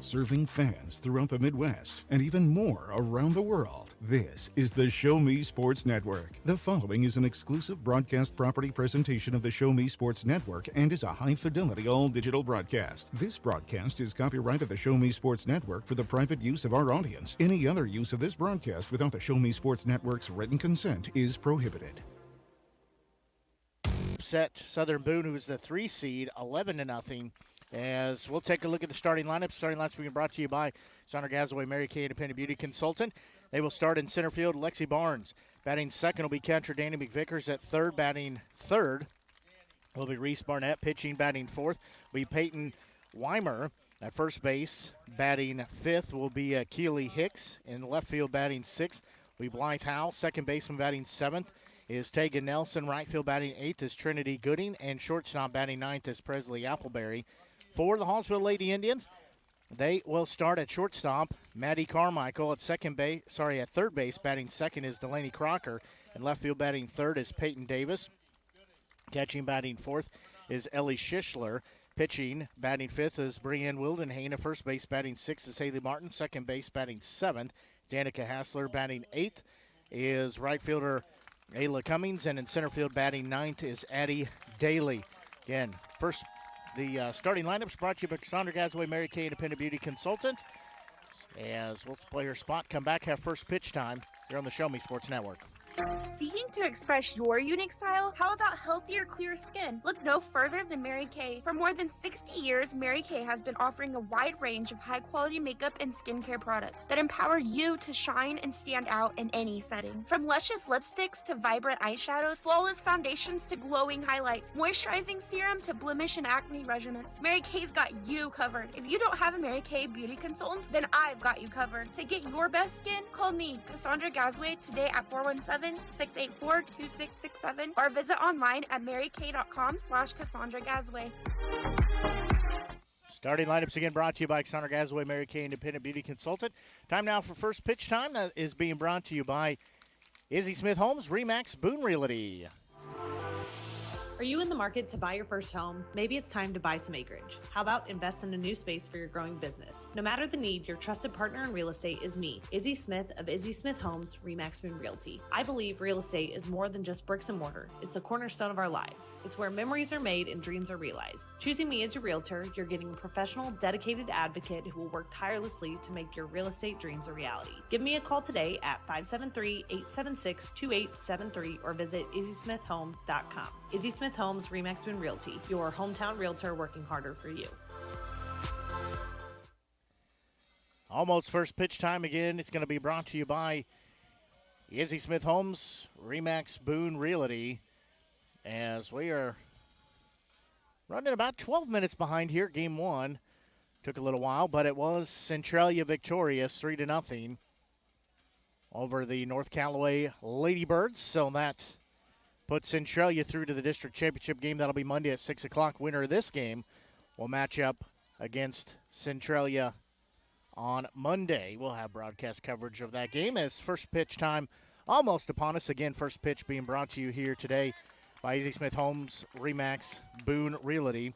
serving fans throughout the Midwest and even more around the world. This is the Show Me Sports Network. The following is an exclusive broadcast property presentation of the Show Me Sports Network and is a high-fidelity all-digital broadcast. This broadcast is copyright of the Show Me Sports Network for the private use of our audience. Any other use of this broadcast without the Show Me Sports Network's written consent is prohibited. Upset Southern Boone, who is the 3 seed, 11-0. As we'll take a look at the starting lineup. Starting lineups being brought to you by Sandra Gazaway, Mary Kay Independent Beauty Consultant. They will start in center field, Lexi Barnes. Batting second will be catcher Danny McVickers. At third, batting third will be Reese Barnett. Pitching, batting fourth will be Peyton Weimer. At first base, batting fifth will be Keely Hicks. In left field, batting sixth will be Blythe Howe. Second baseman batting seventh is Tegan Nelson. Right field batting eighth is Trinity Gooding. And shortstop batting ninth is Presley Appleberry. For the Hallsville Lady Indians, they will start at shortstop, Maddie Carmichael. At third base, batting second is Delaney Crocker. In left field, batting third is Peyton Davis. Catching, batting fourth is Ellie Schischler. Pitching, batting fifth is Brienne Wildenhain. At first base, batting sixth is Haley Martin. Second base, batting seventh, Danica Hassler. Batting eighth is right fielder Ayla Cummings. And in center field, batting ninth is Addie Daly. Again, the starting lineups brought to you by Cassandra Gazaway, Mary Kay Independent Beauty Consultant. As we'll play her spot, come back, have first pitch time here on the Show Me Sports Network. Seeking to express your unique style? How about healthier, clear skin? Look no further than Mary Kay. For more than 60 years, Mary Kay has been offering a wide range of high-quality makeup and skincare products that empower you to shine and stand out in any setting. From luscious lipsticks to vibrant eyeshadows, flawless foundations to glowing highlights, moisturizing serum to blemish and acne regimens, Mary Kay's got you covered. If you don't have a Mary Kay beauty consultant, then I've got you covered. To get your best skin, call me, Cassandra Gazaway, today at 417-684-2667 or visit online at marykay.com/Cassandra Gazaway. Starting lineups again brought to you by Cassandra Gazaway, Mary Kay Independent Beauty Consultant. Time now for first pitch time. That is being brought to you by Izzy Smith Homes, Remax Boone Realty. Are you in the market to buy your first home? Maybe it's time to buy some acreage. How about invest in a new space for your growing business? No matter the need, your trusted partner in real estate is me, Izzy Smith of Izzy Smith Homes, Remax Boone Realty. I believe real estate is more than just bricks and mortar. It's the cornerstone of our lives. It's where memories are made and dreams are realized. Choosing me as your realtor, you're getting a professional, dedicated advocate who will work tirelessly to make your real estate dreams a reality. Give me a call today at 573-876-2873 or visit izzysmithhomes.com. Izzy Smith Homes, Remax Boone Realty, your hometown realtor working harder for you. Almost first pitch time again. It's going to be brought to you by Izzy Smith Homes, Remax Boone Realty. As we are running about 12 minutes behind here. Game one took a little while, but it was Centralia victorious 3-0 over the North Callaway Ladybirds. So that puts Centralia through to the district championship game. That'll be Monday at 6 o'clock. Winner of this game will match up against Centralia on Monday. We'll have broadcast coverage of that game as first pitch time almost upon us. Again, first pitch being brought to you here today by Izzy Smith Homes, Remax Boone Realty.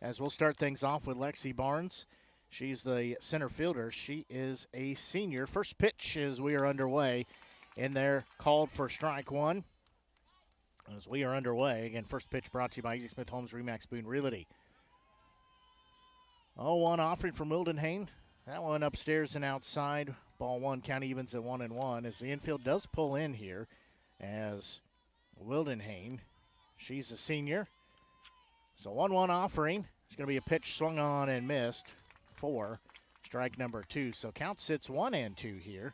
As we'll start things off with Lexi Barnes. She's the center fielder. She is a senior. First pitch as we are underway in there, called for strike one. As we are underway, again, first pitch brought to you by Izzy Smith Homes, Remax Boone Realty. 0-1 offering from Wildenhain. That one upstairs and outside. Ball one, count evens at 1-1 as the infield does pull in here as Wildenhain, she's a senior. So 1-1 offering. It's going to be a pitch swung on and missed for strike number 2. So count sits 1-2 here.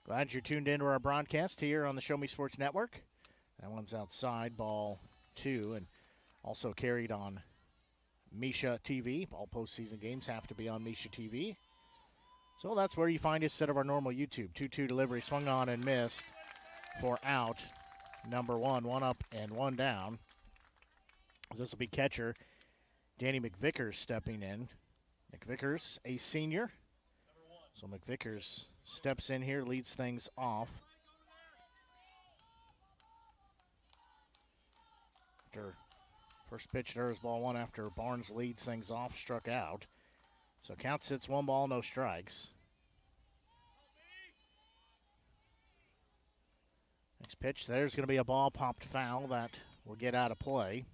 Glad you're tuned into our broadcast here on the Show Me Sports Network. That one's outside, ball 2, and also carried on Misha TV. All postseason games have to be on Misha TV. So that's where you find us instead of our normal YouTube. 2-2 delivery, swung on and missed for out number 1. 1 up and 1 down. This will be catcher Danny McVickers stepping in. McVickers, a senior. So McVickers steps in here, leads things off. After First pitch to her is ball one after Barnes leads things off, struck out. So count sits 1 ball, no strikes. Next pitch, there's going to be a ball popped foul that will get out of play.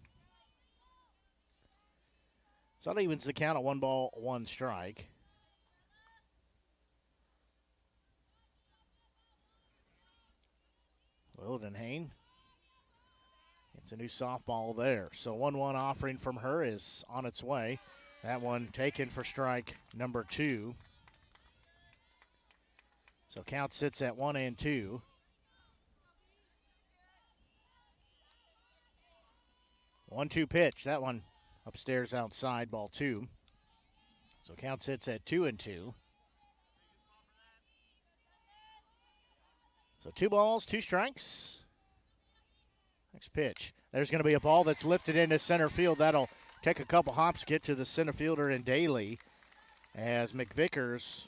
So that evens the count at 1 ball, 1 strike. Wildenhain. It's a new softball there. So 1-1 offering from her is on its way. That one taken for strike number 2. So count sits at 1-2. One-two pitch. That one upstairs outside, ball 2. So count sits at 2-2. So 2 balls, 2 strikes. Next pitch. There's going to be a ball that's lifted into center field. That'll take a couple hops, get to the center fielder in Daly, as McVickers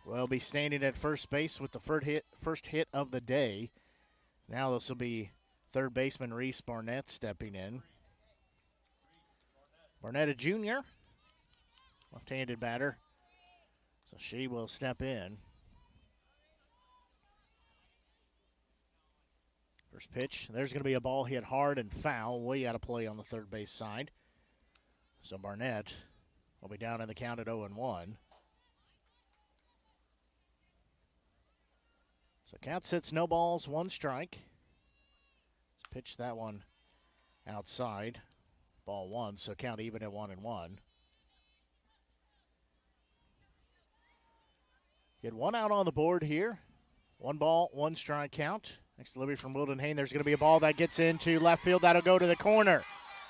will be standing at first base with the first hit of the day. Now this will be third baseman Reese Barnett stepping in. Barnett, a junior, left-handed batter, so she will step in. First pitch, there's going to be a ball hit hard and foul, way out of play on the third base side. So Barnett will be down in the count at 0-1. So count sits no balls, 1 strike. Let's pitch that one outside. Ball 1, so count even at 1-1. Get 1 out on the board here. 1 ball, 1 strike count. Next delivery from Wildenhain. There's going to be a ball that gets into left field. That'll go to the corner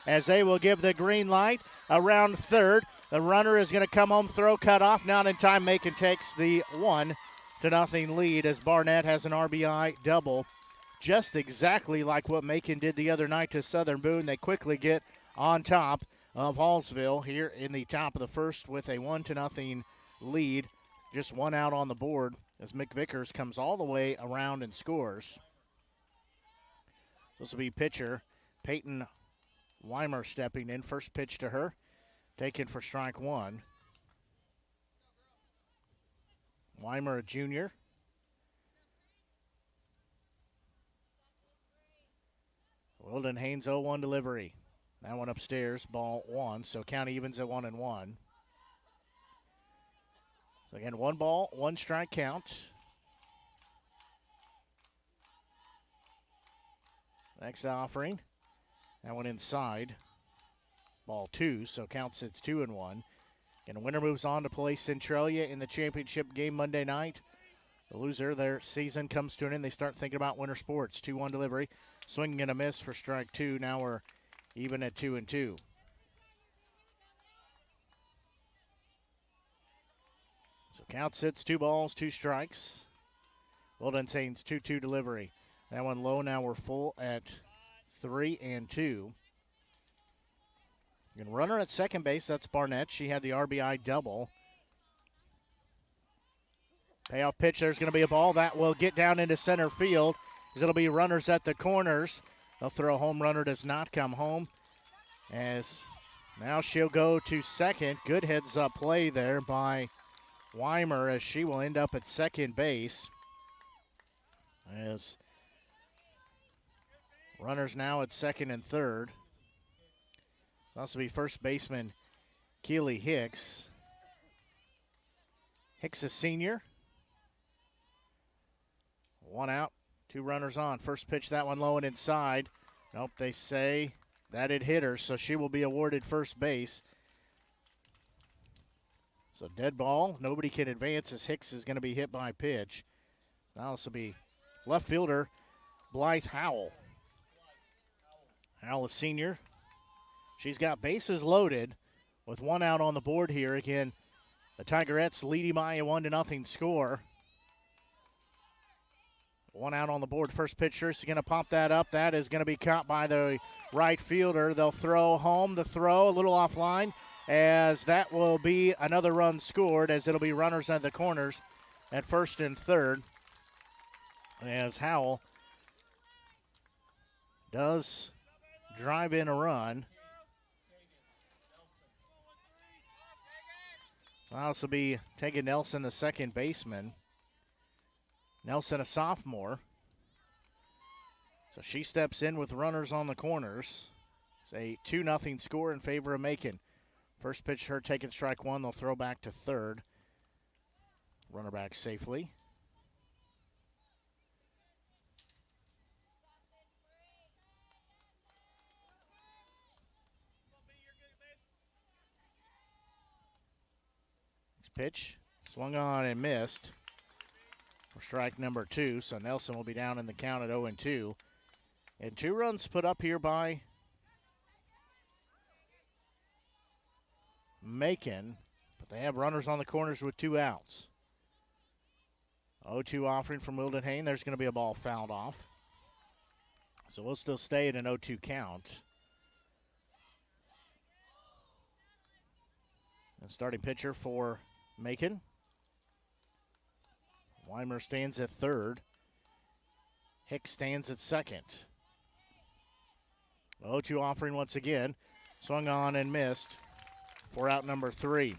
as they will give the green light around third. The runner is going to come home, throw cut off. Not in time. Macon takes the 1-0 lead as Barnett has an RBI double. Just exactly like what Macon did the other night to Southern Boone. They quickly get on top of Hallsville here in the top of the first with a 1-0 lead. Just 1 out on the board as McVickers comes all the way around and scores. This will be pitcher Peyton Weimer stepping in. First pitch to her, taken for strike 1. Weimer, a junior. Wildenhain's 0-1 delivery. That one upstairs, ball 1, so count evens at 1-1. So again, 1 ball, 1 strike count. Next offering, that one inside, ball 2, so count sits 2-1. And the winner moves on to play Centralia in the championship game Monday night. The loser, their season comes to an end. They start thinking about winter sports. 2-1 delivery, swinging and a miss for strike 2. Now we're even at 2-2. So count sits 2 balls, 2 strikes. Wildenhain's 2-2 delivery. That one low. Now we're full at 3-2. And runner at second base, that's Barnett. She had the RBI double. Payoff pitch, there's going to be a ball that will get down into center field. It'll be runners at the corners. They'll throw a home. Runner does not come home. As now she'll go to second. Good heads-up play there by Weimer as she will end up at second base. As runners now at second and third. This will be first baseman Keely Hicks. Hicks, a senior. 1 out, 2 runners on. First pitch, that one low and inside. Nope, they say that it hit her, so she will be awarded first base. So dead ball. Nobody can advance as Hicks is going to be hit by pitch. Now this will be left fielder Blythe Howell. Howell, a senior. She's got bases loaded with 1 out on the board here. Again, the Tigerettes leading by a 1-0 score. 1 out on the board. First pitcher is going to pop that up. That is going to be caught by the right fielder. They'll throw home. The throw a little offline as that will be another run scored as it'll be runners at the corners at first and third as Howell does drive in a run. Well, this will be taking Nelson, the second baseman. Nelson, a sophomore. So she steps in with runners on the corners. It's a 2-0 score in favor of Macon. First pitch, her taking strike one. They'll throw back to third. Runner back safely. Pitch swung on and missed for strike number two. So Nelson will be down in the count at 0-2. And 2 runs put up here by Macon, but they have runners on the corners with 2 outs. 0-2 offering from Wilden Hain. There's going to be a ball fouled off. So we'll still stay at an 0-2 count. And starting pitcher for Macon. Weimer stands at third. Hicks stands at second. 0-2 offering once again. Swung on and missed for out number 3.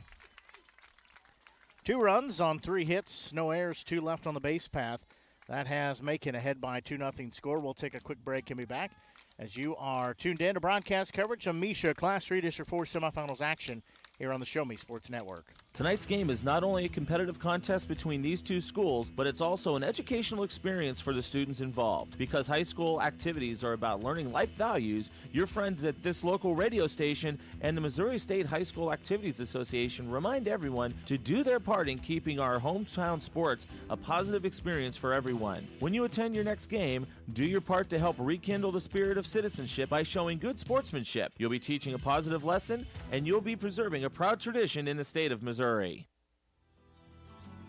2 runs on 3 hits, no errors, 2 left on the base path. That has Macon ahead by 2-0 score. We'll take a quick break and be back as you are tuned in to broadcast coverage of MSHSAA Class 3 District 4 semifinals action here on the Show Me Sports Network. Tonight's game is not only a competitive contest between these 2 schools, but it's also an educational experience for the students involved. Because high school activities are about learning life values, your friends at this local radio station and the Missouri State High School Activities Association remind everyone to do their part in keeping our hometown sports a positive experience for everyone. When you attend your next game, do your part to help rekindle the spirit of citizenship by showing good sportsmanship. You'll be teaching a positive lesson, and you'll be preserving a proud tradition in the state of Missouri.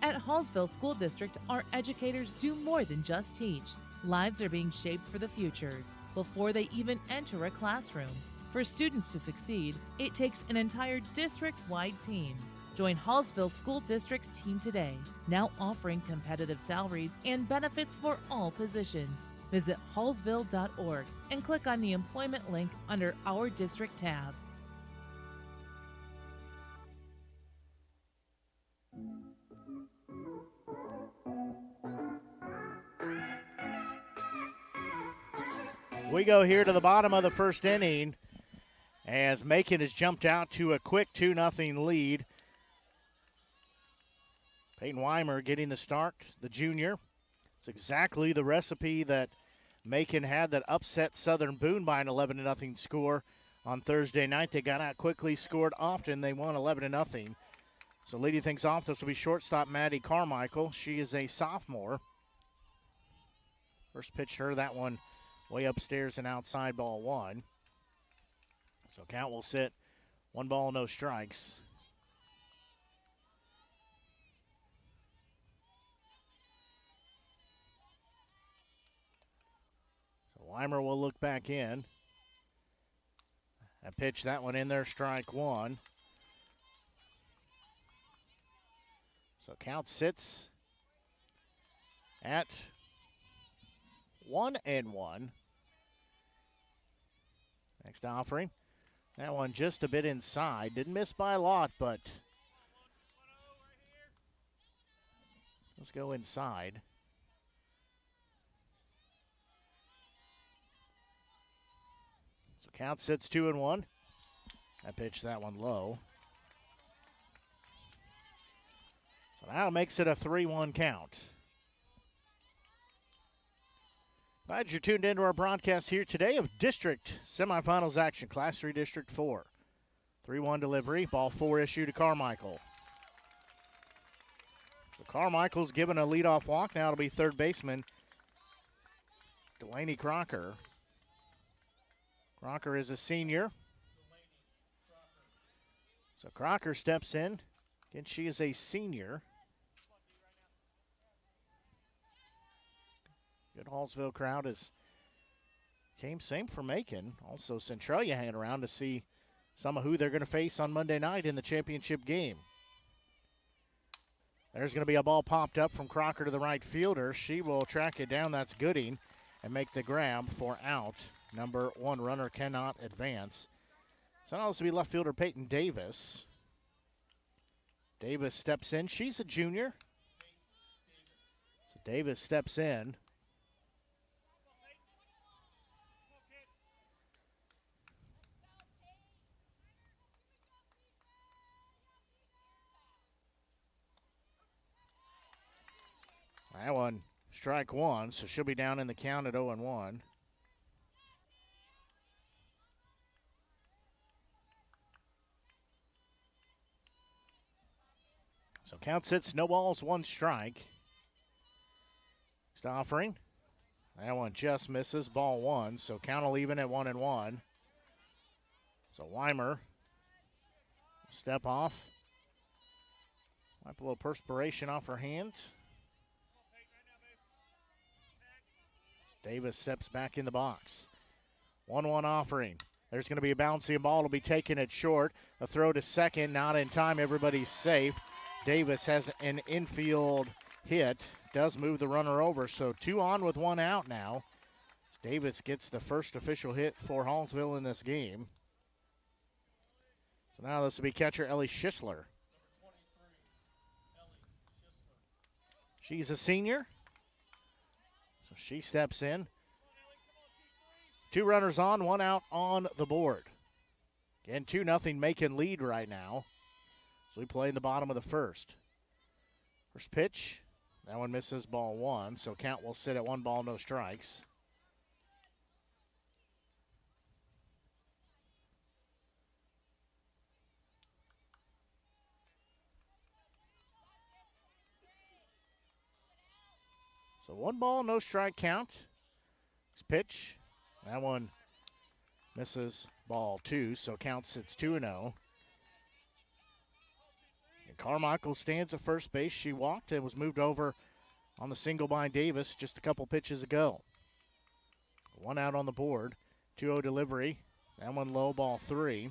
At Hallsville School District, our educators do more than just teach. Lives are being shaped for the future before they even enter a classroom. For students to succeed, it takes an entire district-wide team. Join Hallsville School District's team today, now offering competitive salaries and benefits for all positions. Visit hallsville.org and click on the employment link under Our District tab. We go here to the bottom of the first inning as Macon has jumped out to a quick 2-0 lead. Peyton Weimer getting the start, the junior. It's exactly the recipe that Macon had that upset Southern Boone by an 11-0 score on Thursday night. They got out quickly, scored often. They won 11-0. So leading things off, this will be shortstop Maddie Carmichael. She is a sophomore. First pitch to her, that one way upstairs and outside, ball 1. So count will sit 1 ball, no strikes. So Weimer will look back in. And pitch that one in there, strike 1. So count sits at 1-1. Next offering. That one just a bit inside. Didn't miss by a lot, but let's go inside. So count sits 2-1. I pitched that one low. So now it makes it a 3-1 count. Glad you're tuned into our broadcast here today of District Semifinals action, Class 3 District 4. 3-1 delivery, ball 4 issue to Carmichael. So Carmichael's given a leadoff walk. Now it'll be third baseman Delaney Crocker. Crocker is a senior. So Crocker steps in. Again, she is a senior. Good Hallsville crowd is came. Same for Macon. Also Centralia hanging around to see some of who they're going to face on Monday night in the championship game. There's going to be a ball popped up from Crocker to the right fielder. She will track it down. That's Gooding and make the grab for out. Number 1 runner cannot advance. So now this will be left fielder Peyton Davis. Davis steps in. She's a junior. So Davis steps in. That one, strike one, so she'll be down in the count at 0-1. So count sits, no balls, one strike. Next offering. That one just misses, ball one, so count will even at 1-1. So Weimer, step off. Wipe a little perspiration off her hands. Davis steps back in the box. 1-1 offering. There's going to be a bouncing ball. It'll be taken at short. A throw to second, not in time. Everybody's safe. Davis has an infield hit. Does move the runner over. So 2 on with 1 out now. Davis gets the first official hit for Hallsville in this game. So now this will be catcher Ellie Schisler. She's a senior. So she steps in. 2 runners on, 1 out on the board. Again, 2-0 Macon lead right now. So we play in the bottom of the first. First pitch. That one misses, ball one. So count will sit at 1 ball, no strikes. So 1 ball, no strike count. Next pitch. That one misses, ball 2, so count sits 2-0. And Carmichael stands at first base. She walked and was moved over on the single by Davis just a couple pitches ago. 1 out on the board. 2-0 delivery. That one low, ball 3.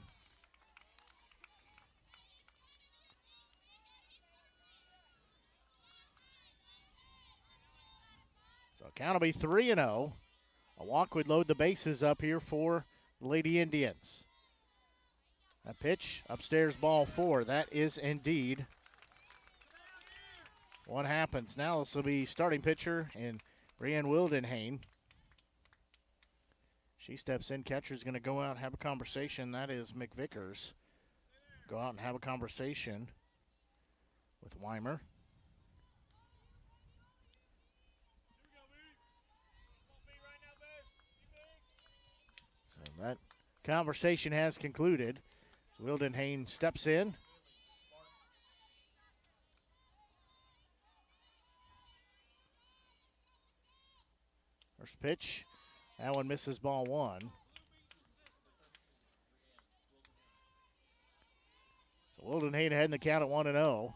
So count will be 3-0. A walk would load the bases up here for the Lady Indians. That pitch, upstairs, ball 4. That is indeed what happens. Now this will be starting pitcher and Brianne Wildenhain. She steps in. Catcher's going to go out and have a conversation. That is McVickers. Go out and have a conversation with Weimer. That conversation has concluded. Wildenhain steps in. First pitch. That one misses, ball 1. So Wildenhain ahead in the count at 1-0.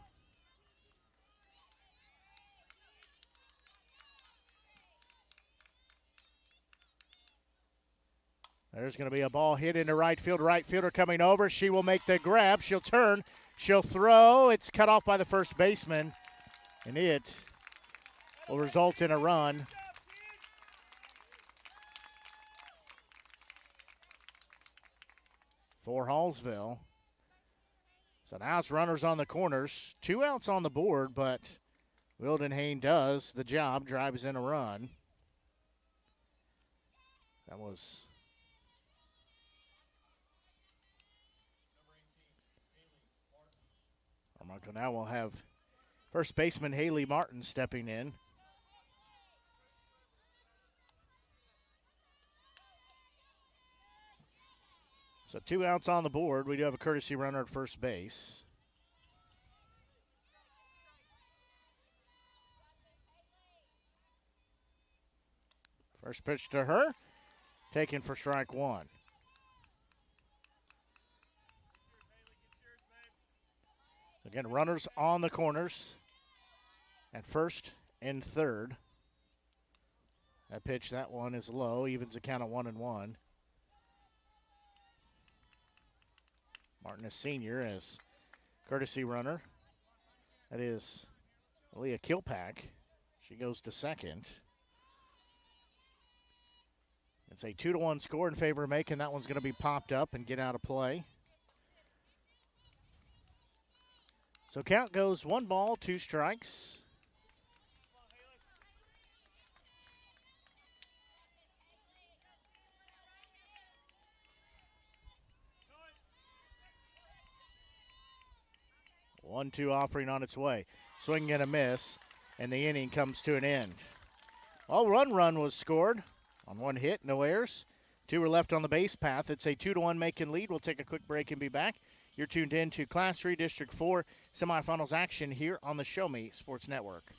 There's going to be a ball hit into right field. Right fielder coming over. She will make the grab. She'll turn. She'll throw. It's cut off by the first baseman. And it will result in a run. For Hallsville. So now it's runners on the corners. 2 outs on the board, but Wildenhain does the job. Drives in a run. That was... Carmichael now will have first baseman Haley Martin stepping in. So 2 outs on the board. We do have a courtesy runner at first base. First pitch to her, taken for strike 1. Again, runners on the corners at first and third. That pitch, that one is low, evens the count of 1-1. Martin is senior as courtesy runner. That is Leah Kilpack. She goes to second. It's a 2-1 score in favor of Macon. That one's going to be popped up and get out of play. So count goes 1 ball, 2 strikes. One-two offering on its way. Swing and a miss, and the inning comes to an end. Well, run was scored on 1 hit, no errors. 2 were left on the base path. It's a 2-1 Macon lead. We'll take a quick break and be back. You're tuned in to Class 3 District 4 semifinals action here on the Show Me Sports Network.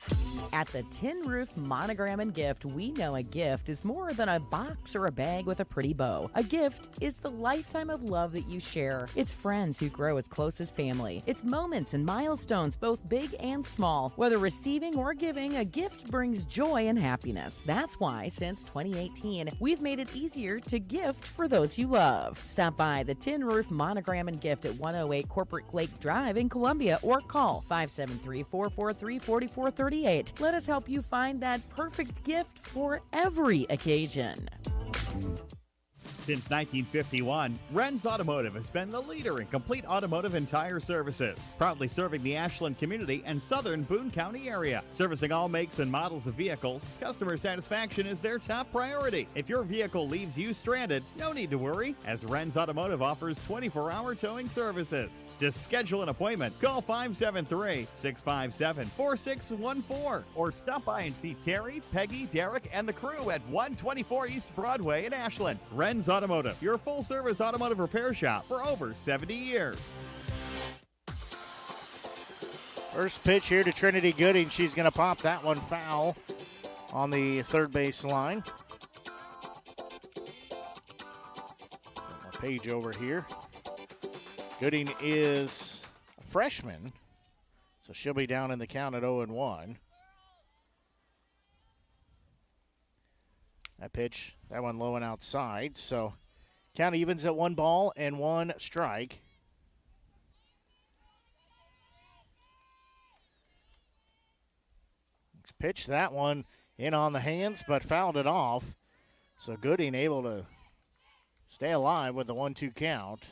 At the Tin Roof Monogram and Gift, we know a gift is more than a box or a bag with a pretty bow. A gift is the lifetime of love that you share. It's friends who grow as close as family. It's moments and milestones, both big and small. Whether receiving or giving, a gift brings joy and happiness. That's why, since 2018, we've made it easier to gift for those you love. Stop by the Tin Roof Monogram and Gift at 108 Corporate Lake Drive in Columbia or call 573-443-4438. Let us help you find that perfect gift for every occasion. Since 1951, Ren's Automotive has been the leader in complete automotive and tire services, proudly serving the Ashland community and southern Boone County area. Servicing all makes and models of vehicles, customer satisfaction is their top priority. If your vehicle leaves you stranded, no need to worry, as Ren's Automotive offers 24-hour towing services. To schedule an appointment, call 573-657-4614 or stop by and see Terry, Peggy, Derek, and the crew at 124 East Broadway in Ashland. Ren's Automotive, your full-service automotive repair shop for over 70 years. First pitch here to Trinity Gooding. She's going to pop that one foul on the third base line. Put my page over here. Gooding is a freshman, so she'll be down in the count at 0-1. That pitch, that one low and outside. So count evens at 1 ball and 1 strike. Next pitch, that one in on the hands, but fouled it off. So Gooding able to stay alive with the 1-2 count.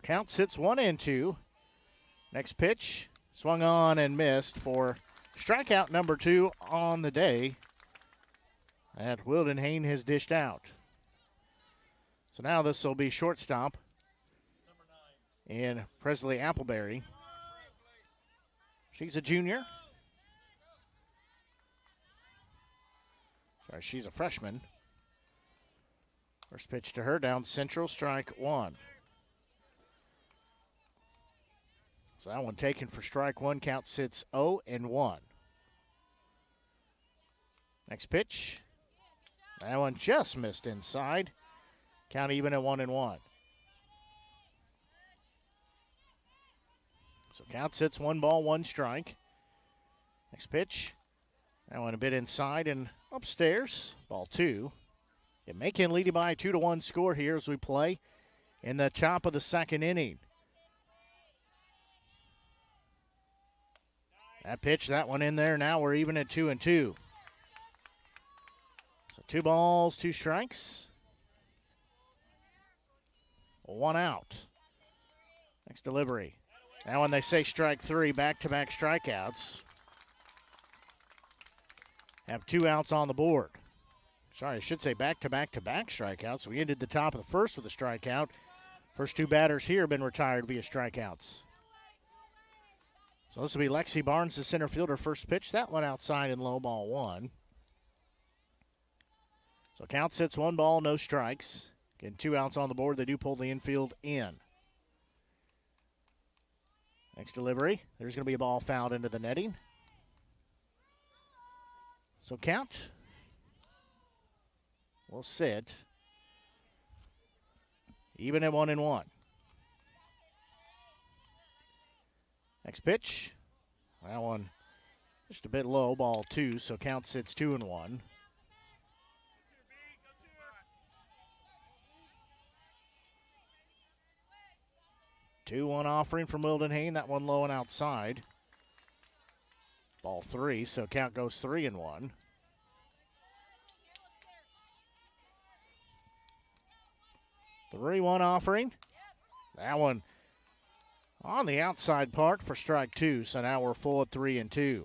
Count sits 1-2. Next pitch. Swung on and missed for strikeout number 2 on the day. And Wildenhain has dished out. So now this will be shortstop in Presley Appleberry. She's a junior. Sorry, she's a freshman. First pitch to her, down central, strike 1. So that one taken for strike 1. Count sits 0-1. Next pitch. That one just missed inside. Count even at 1-1. So count sits 1 ball, 1 strike. Next pitch. That one a bit inside and upstairs. Ball 2. It Macon leading by a 2-1 score here as we play in the top of the second inning. That pitch, that one in there. Now we're even at 2-2. So 2 balls, 2 strikes. 1 out. Next delivery. Now when they say strike 3, back-to-back strikeouts. Have 2 outs on the board. Sorry, I should say back-to-back-to-back strikeouts. We ended the top of the first with a strikeout. First 2 batters here have been retired via strikeouts. So this will be Lexi Barnes, the center fielder, first pitch. That one outside and low, ball 1. So count sits 1 ball, no strikes. Getting 2 outs on the board. They do pull the infield in. Next delivery. There's going to be a ball fouled into the netting. So count will sit even at 1-1. Next pitch. That one just a bit low, ball 2, so count sits 2-1. Two-one offering from Wildenhain. That one low and outside. Ball 3, so count goes 3-1. 3-1 offering. That one on the outside part for strike 2. So now we're full at 3-2.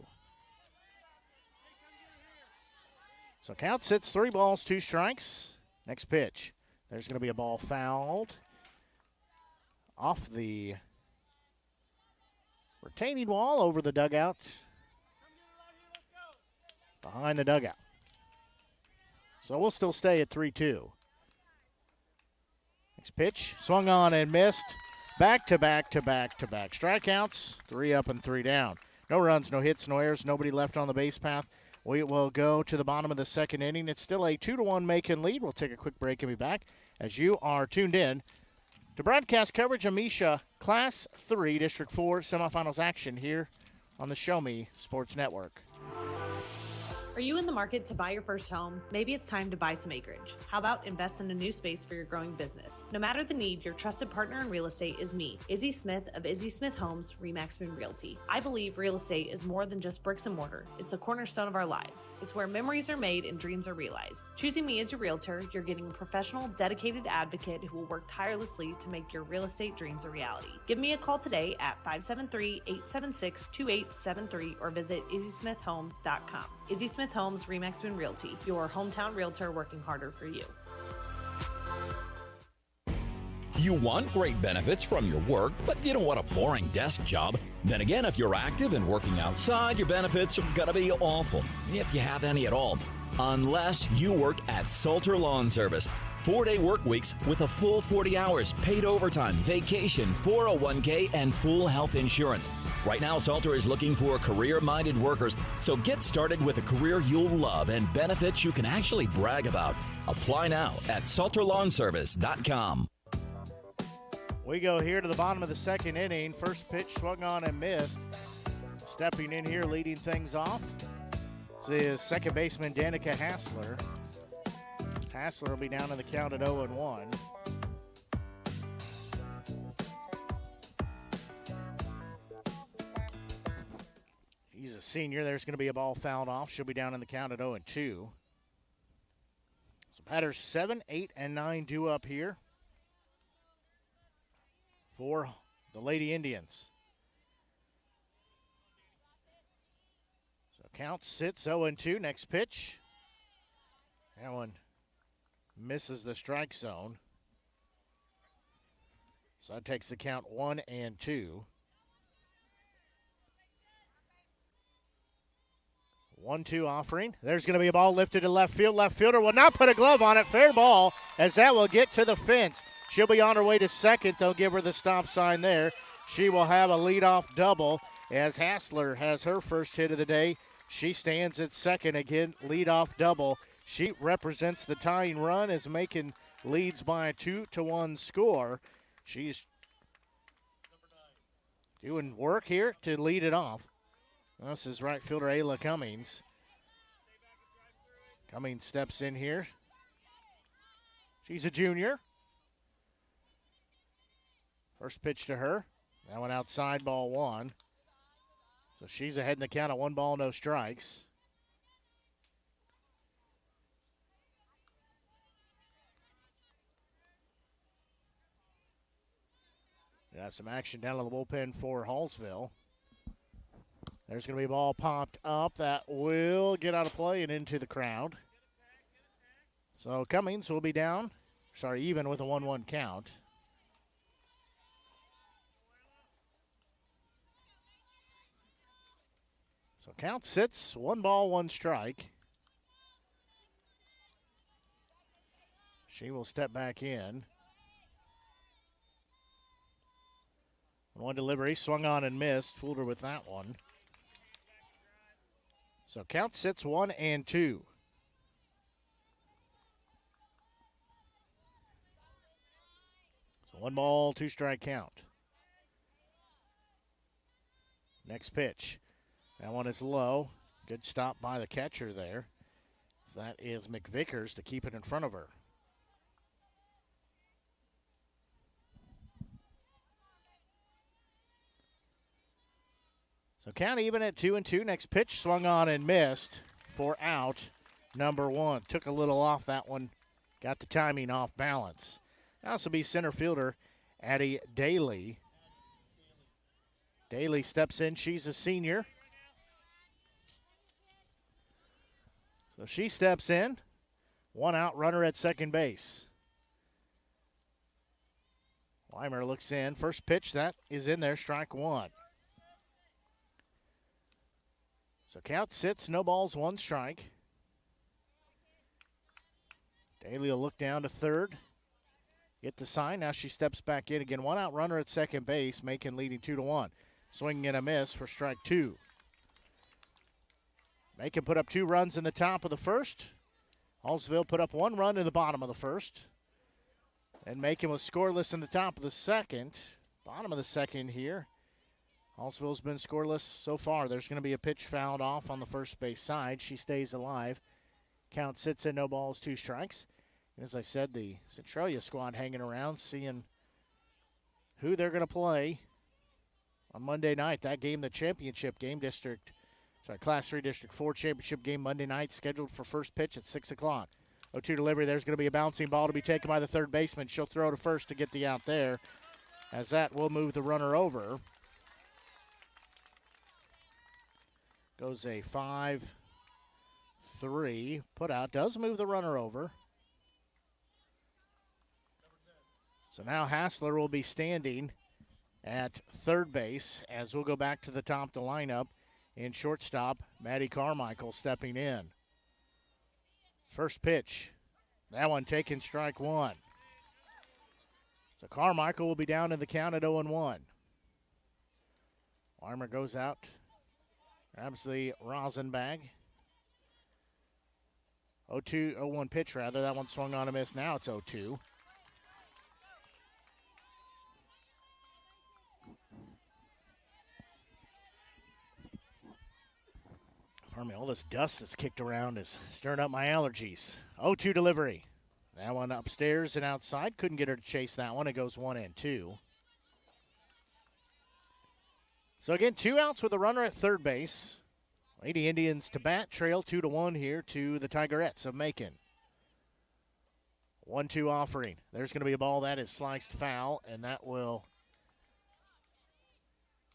So count sits 3 balls, 2 strikes. Next pitch. There's going to be a ball fouled off the retaining wall over the dugout. Behind the dugout. So we'll still stay at 3-2. Next pitch. Swung on and missed. Back to back to back to back. Strikeouts. 3 up and 3 down. No runs, no hits, no errors. Nobody left on the base path. We will go to the bottom of the second inning. It's still a 2-1 Macon lead. We'll take a quick break and be back as you are tuned in to broadcast coverage of MSHSAA Class 3 District 4 semifinals action here on the Show Me Sports Network. Are you in the market to buy your first home? Maybe it's time to buy some acreage. How about invest in a new space for your growing business? No matter the need, your trusted partner in real estate is me, Izzy Smith of Izzy Smith Homes, Remax Moon Realty. I believe real estate is more than just bricks and mortar. It's the cornerstone of our lives. It's where memories are made and dreams are realized. Choosing me as your realtor, you're getting a professional, dedicated advocate who will work tirelessly to make your real estate dreams a reality. Give me a call today at 573-876-2873 or visit izzysmithhomes.com. Izzy Smith Homes, Remax Moon Realty, your hometown realtor working harder for you. You want great benefits from your work, but you don't want a boring desk job. Then again, if you're active and working outside, your benefits are gonna be awful, if you have any at all. Unless you work at Salter Lawn Service. 4-day work weeks with a full 40 hours, paid overtime, vacation, 401k, and full health insurance. Right now, Salter is looking for career-minded workers, so get started with a career you'll love and benefits you can actually brag about. Apply now at salterlawnservice.com. We go here to the bottom of the second inning. First pitch swung on and missed. Stepping in here, leading things off, is second baseman Danica Hassler. Hassler will be down in the count at 0-1. He's a senior. There's going to be a ball fouled off. She'll be down in the count at 0-2. So batters 7, 8, and 9 due up here for the Lady Indians. So count sits 0-2. Next pitch. That one misses the strike zone. So that takes the count 1-2. 1-2 offering. There's going to be a ball lifted to left field. Left fielder will not put a glove on it. Fair ball as that will get to the fence. She'll be on her way to second. They'll give her the stop sign there. She will have a leadoff double as Hassler has her first hit of the day. She stands at second again. Leadoff double. She represents the tying run as Macon leads by a 2-1 score. She's doing work here to lead it off. This is right fielder Ayla Cummings. Cummings steps in here. She's a junior. First pitch to her. That one outside, ball 1. So she's ahead in the count at 1 ball, no strikes. We have some action down in the bullpen for Hallsville. There's going to be a ball popped up that will get out of play and into the crowd. So Cummings will be down. Even with a 1-1 count. So count sits 1 ball, 1 strike. She will step back in. 1 delivery, swung on and missed. Fooled her with that one. So count sits 1-2. So 1 ball, 2 strike count. Next pitch. That one is low. Good stop by the catcher there. That is McVickers to keep it in front of her. So count even at 2-2. Next pitch swung on and missed for out number 1. Took a little off that one. Got the timing off balance. Now this will be center fielder Addie Daly. Daly steps in. She's a senior. So she steps in. One out, runner at second base. Weimer looks in. First pitch, that is in there, strike one. So count sits, no balls, one strike. Daly will look down to third. Get the sign. Now she steps back in again. One out, runner at second base. Macon leading 2-1. Swing and a miss for strike two. Macon put up 2 runs in the top of the first. Hallsville put up 1 run in the bottom of the first. And Macon was scoreless in the top of the second. Bottom of the second here. Hallsville's been scoreless so far. There's going to be a pitch fouled off on the first base side. She stays alive. Count sits in, no balls, 2 strikes. And as I said, the Centralia squad hanging around, seeing who they're going to play on Monday night. That game, the championship game, Class 3 District 4 championship game Monday night, scheduled for first pitch at 6 o'clock. 0-2 delivery. There's going to be a bouncing ball to be taken by the third baseman. She'll throw to first to get the out there, as that will move the runner over. Goes a 5-3 put out. Does move the runner over. So now Hassler will be standing at third base, as we'll go back to the top of the lineup. In shortstop, Maddie Carmichael stepping in. First pitch. That one taken, strike one. So Carmichael will be down in the count at 0-1. Weimer goes out. Grabs the rosin bag. 0-1 pitch, rather. That one swung on a miss. Now it's 0-2. Pardon me, all this dust that's kicked around is stirring up my allergies. 0-2 delivery. That one upstairs and outside. Couldn't get her to chase that one. It goes 1-2. So again, 2 outs with a runner at third base. Lady Indians to bat, trail 2-1 here to the Tigerettes of Macon. 1-2 offering. There's going to be a ball that is sliced foul, and that will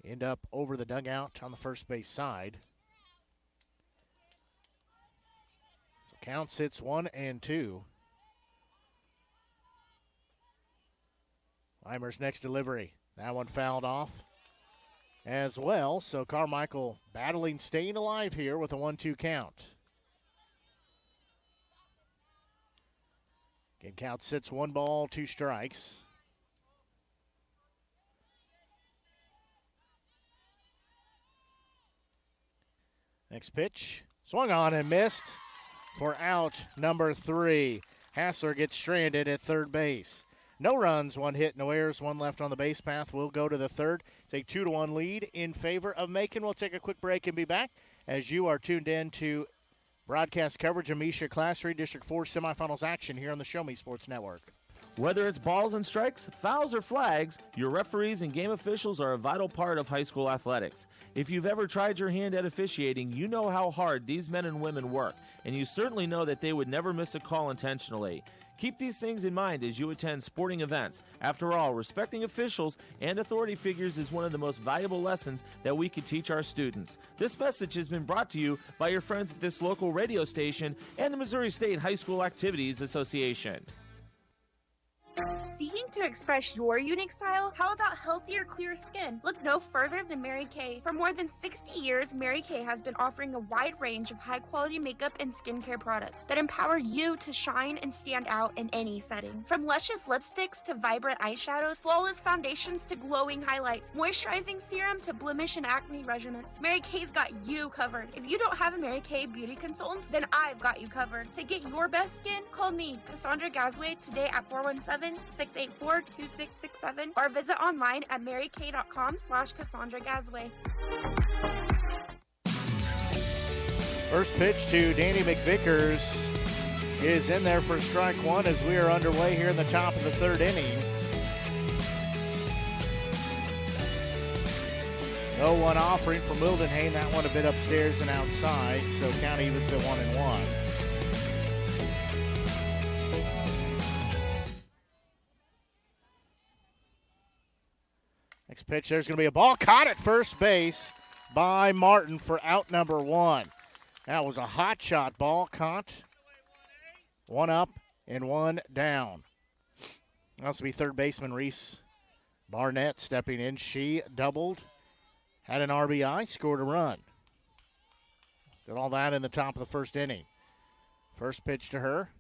end up over the dugout on the first base side. So count sits 1-2. Weimer's next delivery. That one fouled off as well. So Carmichael battling, staying alive here with a 1-2 count. Again, count sits 1 ball, 2 strikes. Next pitch, swung on and missed for out number 3. Hassler gets stranded at third base. No runs, 1 hit, no errors, 1 left on the base path. We'll go to the third. Take 2-1 lead in favor of Macon. We'll take a quick break and be back as you are tuned in to broadcast coverage of MSHSAA Class 3 District 4 semifinals action here on the Show Me Sports Network. Whether it's balls and strikes, fouls, or flags, your referees and game officials are a vital part of high school athletics. If you've ever tried your hand at officiating, you know how hard these men and women work, and you certainly know that they would never miss a call intentionally. Keep these things in mind as you attend sporting events. After all, respecting officials and authority figures is one of the most valuable lessons that we could teach our students. This message has been brought to you by your friends at this local radio station and the Missouri State High School Activities Association. Seeking to express your unique style? How about healthier, clear skin? Look no further than Mary Kay. For more than 60 years, Mary Kay has been offering a wide range of high-quality makeup and skincare products that empower you to shine and stand out in any setting. From luscious lipsticks to vibrant eyeshadows, flawless foundations to glowing highlights, moisturizing serum to blemish and acne regimens, Mary Kay's got you covered. If you don't have a Mary Kay beauty consultant, then I've got you covered. To get your best skin, call me, Cassandra Gasway, today at 417-684-2667 or visit online at marykay.com/Cassandra Gasway. First pitch to Danny McVickers is in there for strike one as we are underway here in the top of the third inning. 0-1 offering from Wildenhain. That one a bit upstairs and outside, so count evens at 1-1. pitch, there's going to be a ball caught at first base by Martin for out number 1. That was a hot shot ball caught. 1 up and 1 down. That's to be third baseman Reese Barnett stepping in. She doubled, had an RBI, scored a run. Did all that in the top of the first inning. First pitch to her.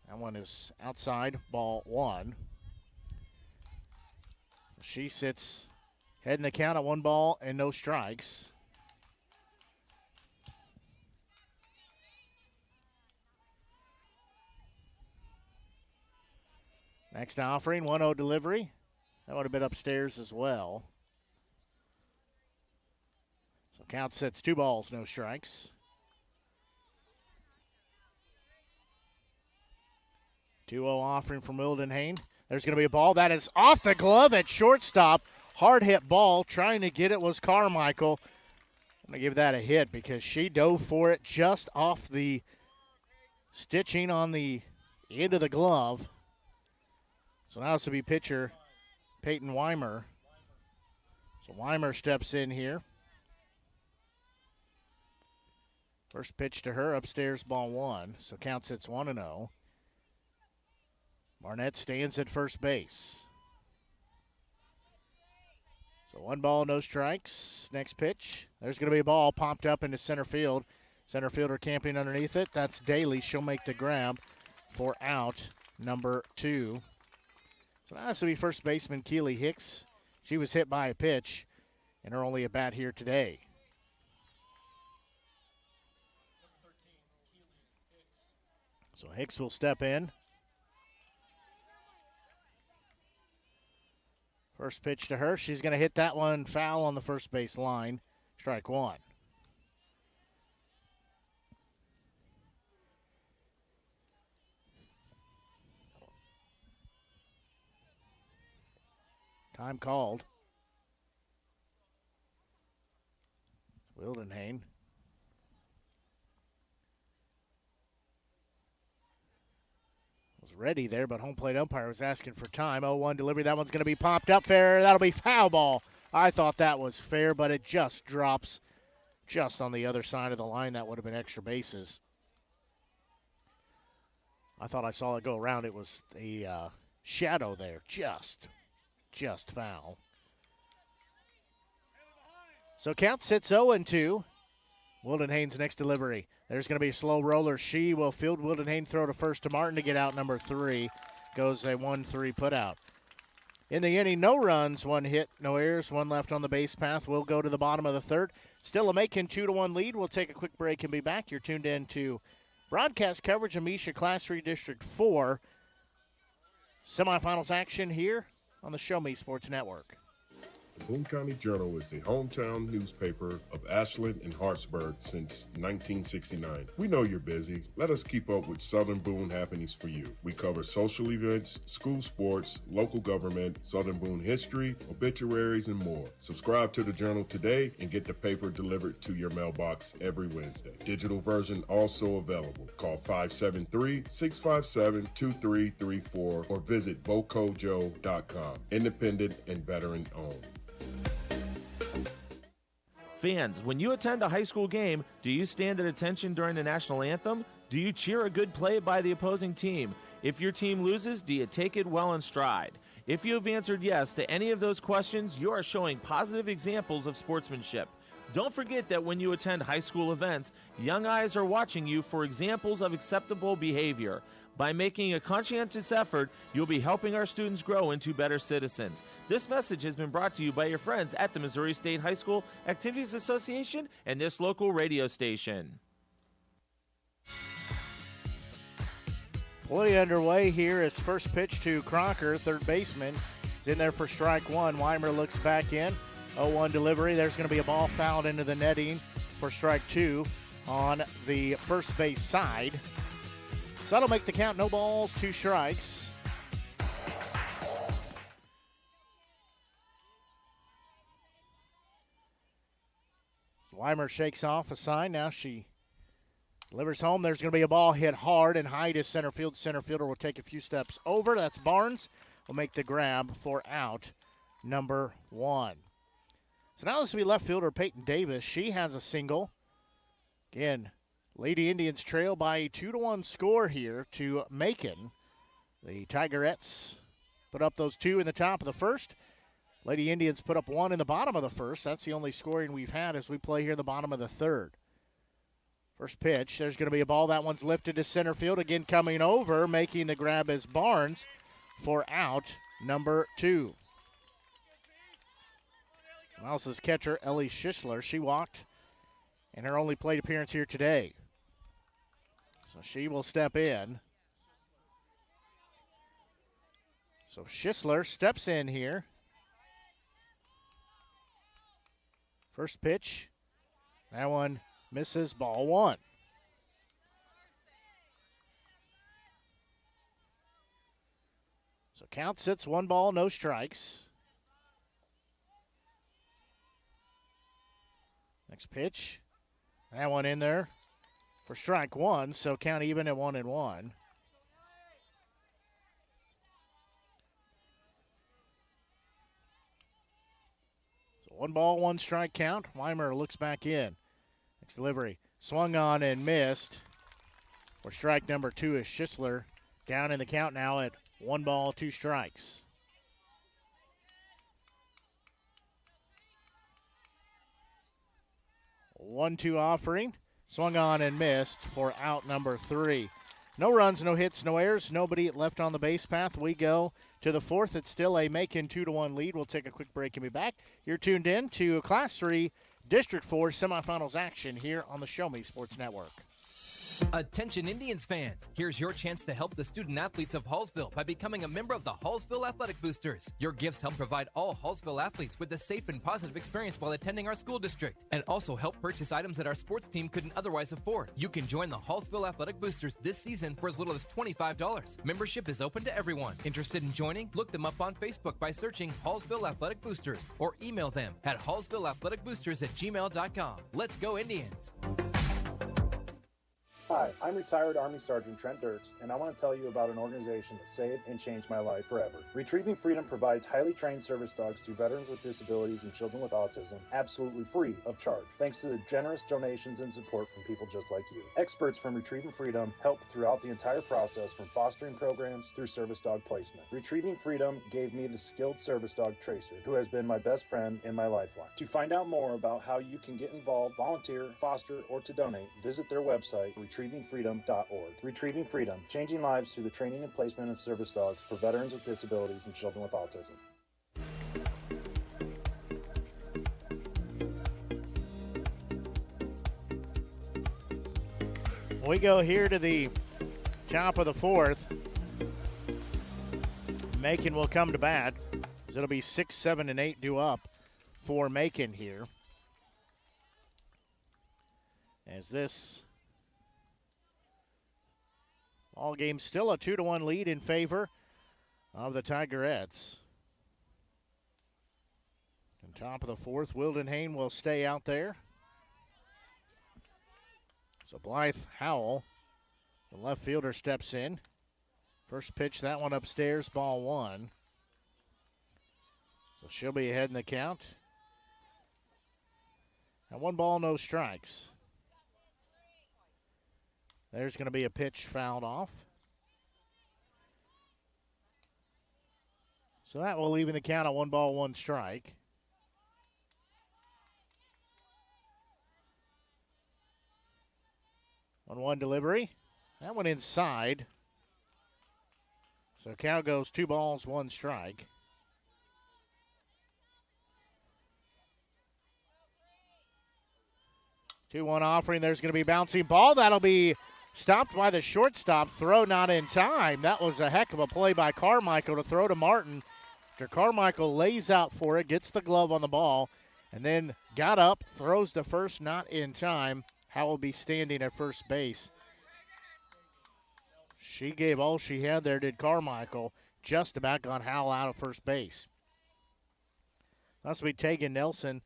That one is outside, ball 1. She sits heading the count at 1 ball and no strikes. Next offering, 1-0 delivery. That would have been upstairs as well. So count sits 2 balls, no strikes. 2-0 offering from Wildenhain. There's going to be a ball that is off the glove at shortstop. Hard hit ball. Trying to get it was Carmichael. I'm going to give that a hit because she dove for it just off the stitching on the end of the glove. So now it's to be pitcher Peyton Weimer. So Weimer steps in here. First pitch to her, upstairs, ball 1. So count sits 1-0. Barnett stands at first base. So 1 ball, no strikes. Next pitch. There's going to be a ball popped up into center field. Center fielder camping underneath it. That's Daly. She'll make the grab for out number 2. So now this will be first baseman Keely Hicks. She was hit by a pitch in her only at bat here today. So Hicks will step in. First pitch to her. She's going to hit that one foul on the first base line. Strike 1. Time called. Wildenhain. Was ready there, but home plate umpire was asking for time. 0-1 delivery. That one's going to be popped up fair. That'll be foul ball. I thought that was fair, but it just drops just on the other side of the line. That would have been extra bases. I thought I saw it go around. It was a shadow there. Just foul. So count sits 0-2. Wildenhain's next delivery. There's going to be a slow roller. She will field. Wildenhain throw to first to Martin to get out number 3. Goes a 1-3 putout. In the inning, no runs, 1 hit, no errors, 1 left on the base path. We'll go to the bottom of the 3rd. Still a Macon 2-1 lead. We'll take a quick break and be back. You're tuned in to broadcast coverage of Misha Class 3 District 4. Semifinals action here on the Show Me Sports Network. The Boone County Journal is the hometown newspaper of Ashland and Hartsburg since 1969. We know you're busy. Let us keep up with Southern Boone happenings for you. We cover social events, school sports, local government, Southern Boone history, obituaries, and more. Subscribe to the Journal today and get the paper delivered to your mailbox every Wednesday. Digital version also available. Call 573-657-2334 or visit bocojo.com. Independent and veteran owned. Fans, when you attend a high school game, do you stand at attention during the national anthem? Do you cheer a good play by the opposing team? If your team loses, do you take it well in stride? If you have answered yes to any of those questions, you are showing positive examples of sportsmanship. Don't forget that when you attend high school events, young eyes are watching you for examples of acceptable behavior. By making a conscientious effort, you'll be helping our students grow into better citizens. This message has been brought to you by your friends at the Missouri State High School Activities Association and this local radio station. Play underway here as first pitch to Crocker, third baseman. Is in there for strike 1. Weimer looks back in. 0-1 delivery. There's going to be a ball fouled into the netting for strike 2 on the first base side. So that'll make the count. No balls, 2 strikes. So Weimer shakes off a sign. Now she delivers home. There's going to be a ball hit hard and high to center field. Center fielder will take a few steps over. That's Barnes. Will make the grab for out number 1. So now this will be left fielder Peyton Davis. She has a single. Again, Lady Indians trail by a 2-1 score here to Macon. The Tigerettes put up those 2 in the top of the first. Lady Indians put up 1 in the bottom of the first. That's the only scoring we've had as we play here in the bottom of the third. First pitch, there's going to be a ball. That one's lifted to center field. Again coming over, making the grab is Barnes for out number 2. Mouse's catcher, Ellie Schisler, she walked in her only plate appearance here today. So she will step in. So Schisler steps in here. First pitch, that one misses, ball 1. So count sits, 1 ball, no strikes. Next pitch, that one in there for strike 1, so count even at 1-1. So 1 ball, 1 strike count. Weimer looks back in. Next delivery, swung on and missed. For strike number 2 is Schisler. Down in the count now at 1 ball, 2 strikes. One-two offering, swung on and missed for out number 3. No runs, no hits, no errors, nobody left on the base path. We go to the 4th. It's still a Macon 2-1 lead. We'll take a quick break and be back. You're tuned in to Class 3 District 4 semifinals action here on the Show Me Sports Network. Attention Indians fans, here's your chance to help the student athletes of Hallsville by becoming a member of the Hallsville Athletic Boosters. Your gifts help provide all Hallsville athletes with a safe and positive experience while attending our school district, and also help purchase items that our sports team couldn't otherwise afford. You can join the Hallsville Athletic Boosters this season for as little as $25. Membership is open to everyone. Interested in joining? Look them up on Facebook by searching Hallsville Athletic Boosters or email them at hallsvilleathleticboosters@gmail.com. Let's go Indians! Hi, I'm retired Army Sergeant Trent Dirks, and I want to tell you about an organization that saved and changed my life forever. Retrieving Freedom provides highly trained service dogs to veterans with disabilities and children with autism, absolutely free of charge, thanks to the generous donations and support from people just like you. Experts from Retrieving Freedom help throughout the entire process, from fostering programs through service dog placement. Retrieving Freedom gave me the skilled service dog Tracer, who has been my best friend and my lifeline. To find out more about how you can get involved, volunteer, foster, or to donate, visit their website, retrievingfreedom.org. Retrieving Freedom, changing lives through the training and placement of service dogs for veterans with disabilities and children with autism. We go here to the top of the 4th. Macon will come to bat. So it'll be 6, 7, and 8 due up for Macon here. As this all game still a 2-1 lead in favor of the Tigerettes. On top of the 4th, Wildenhain will stay out there. So Blythe Howell, the left fielder, steps in. First pitch, that one upstairs, ball 1. So she'll be ahead in the count. And 1 ball, no strikes. There's going to be a pitch fouled off. So that will even the count at 1 ball, 1 strike. On 1 delivery. That one inside. So count goes 2 balls, 1 strike. Two-one offering. There's going to be a bouncing ball. That'll be stopped by the shortstop. Throw not in time. That was a heck of a play by Carmichael to throw to Martin. After Carmichael lays out for it, gets the glove on the ball, and then got up, throws to first, not in time. Howell will be standing at first base. She gave all she had there, did Carmichael. Just about got Howell out of first base. That's will be Tegan Nelson,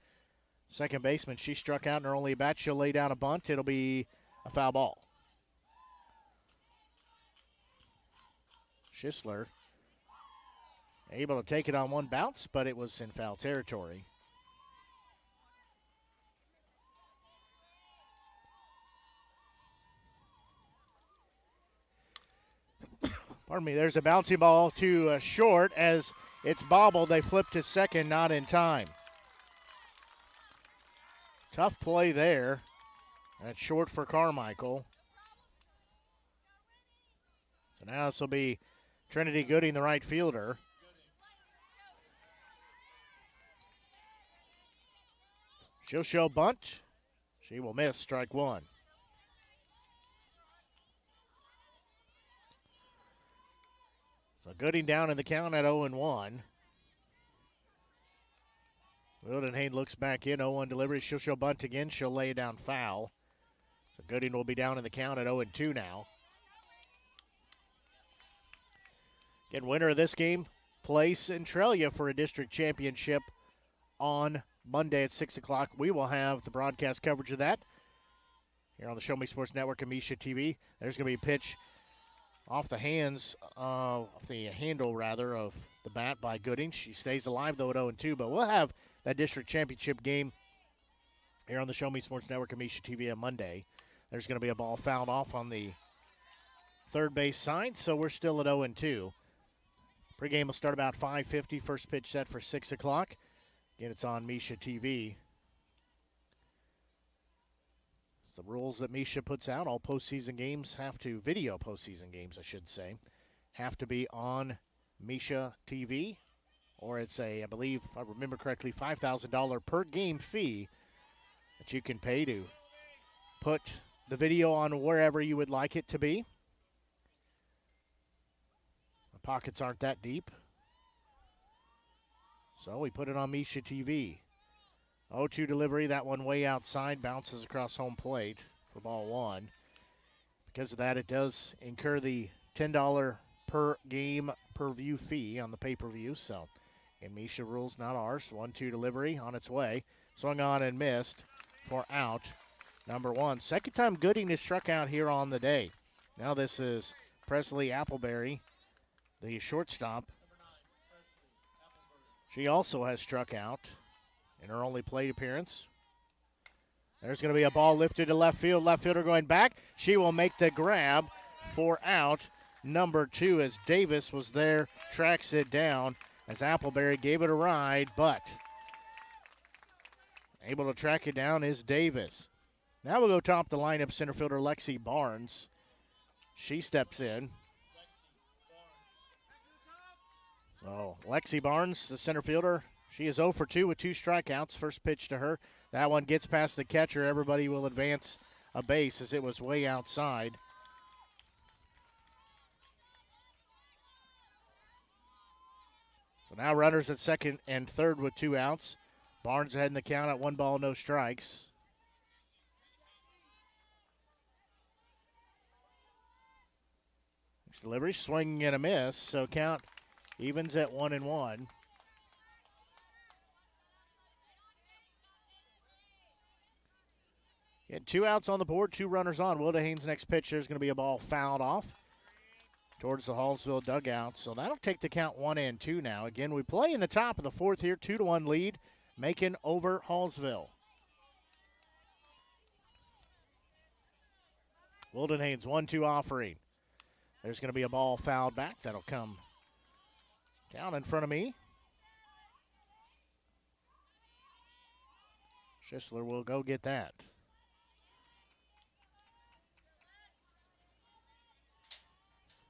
second baseman. She struck out in her only bat. She'll lay down a bunt. It'll be a foul ball. Schisler Able to take it on one bounce, but it was in foul territory. Pardon me, there's a bouncing ball to short as it's bobbled. They flipped to second, not in time. Tough play there. That's short for Carmichael. So now this will be Trinity Gooding, the right fielder. She'll show bunt. She will miss, strike one. So Gooding down in the count at 0-1. Wildenhain looks back in, 0-1 delivery. She'll show bunt again. She'll lay it down foul. So Gooding will be down in the count at 0-2 now. Again, winner of this game plays Centralia for a district championship on Monday at 6 o'clock. We will have the broadcast coverage of that here on the Show Me Sports Network and Misha TV. There's going to be a pitch off the handle of the bat by Gooding. She stays alive, though, at 0-2, but we'll have that district championship game here on the Show Me Sports Network and Misha TV on Monday. There's going to be a ball fouled off on the third base side, so we're still at 0-2. Pregame will start about 5:50. First pitch set for 6 o'clock. Again, it's on Misha TV. It's the rules that Misha puts out. All postseason games video postseason games, I should say, have to be on Misha TV, or it's I believe, if I remember correctly, $5,000 per game fee that you can pay to put the video on wherever you would like it to be. The pockets aren't that deep. So we put it on Misha TV. 0-2 delivery, that one way outside, bounces across home plate for ball one. Because of that, it does incur the $10 per game per view fee on the pay-per-view. So, and Misha rules, not ours. 1-2 delivery on its way. Swung on and missed for out number one. Second time Gooding is struck out here on the day. Now this is Presley Appleberry, the shortstop. She also has struck out in her only plate appearance. There's going to be a ball lifted to left field. Left fielder going back. She will make the grab for out number two as Davis was there, tracks it down as Appleberry gave it a ride, but able to track it down is Davis. Now we'll go top the lineup, center fielder Lexi Barnes. She steps in. So Lexi Barnes, the center fielder, she is 0 for 2 with 2 strikeouts. First pitch to her. That one gets past the catcher. Everybody will advance a base as it was way outside. So now runners at second and third with 2 outs. Barnes ahead in the count at 1 ball, no strikes. Next delivery, swing and a miss. So count evens at 1-1. Get 2 outs on the board, 2 runners on. Wildenhain's next pitch, there's going to be a ball fouled off towards the Hallsville dugout. So that'll take the count 1-2 now. Again, we play in the top of the 4th here, 2-1 lead. Macon over Hallsville. Wildenhain's 1-2 offering. There's going to be a ball fouled back. That'll come down in front of me. Schisler will go get that.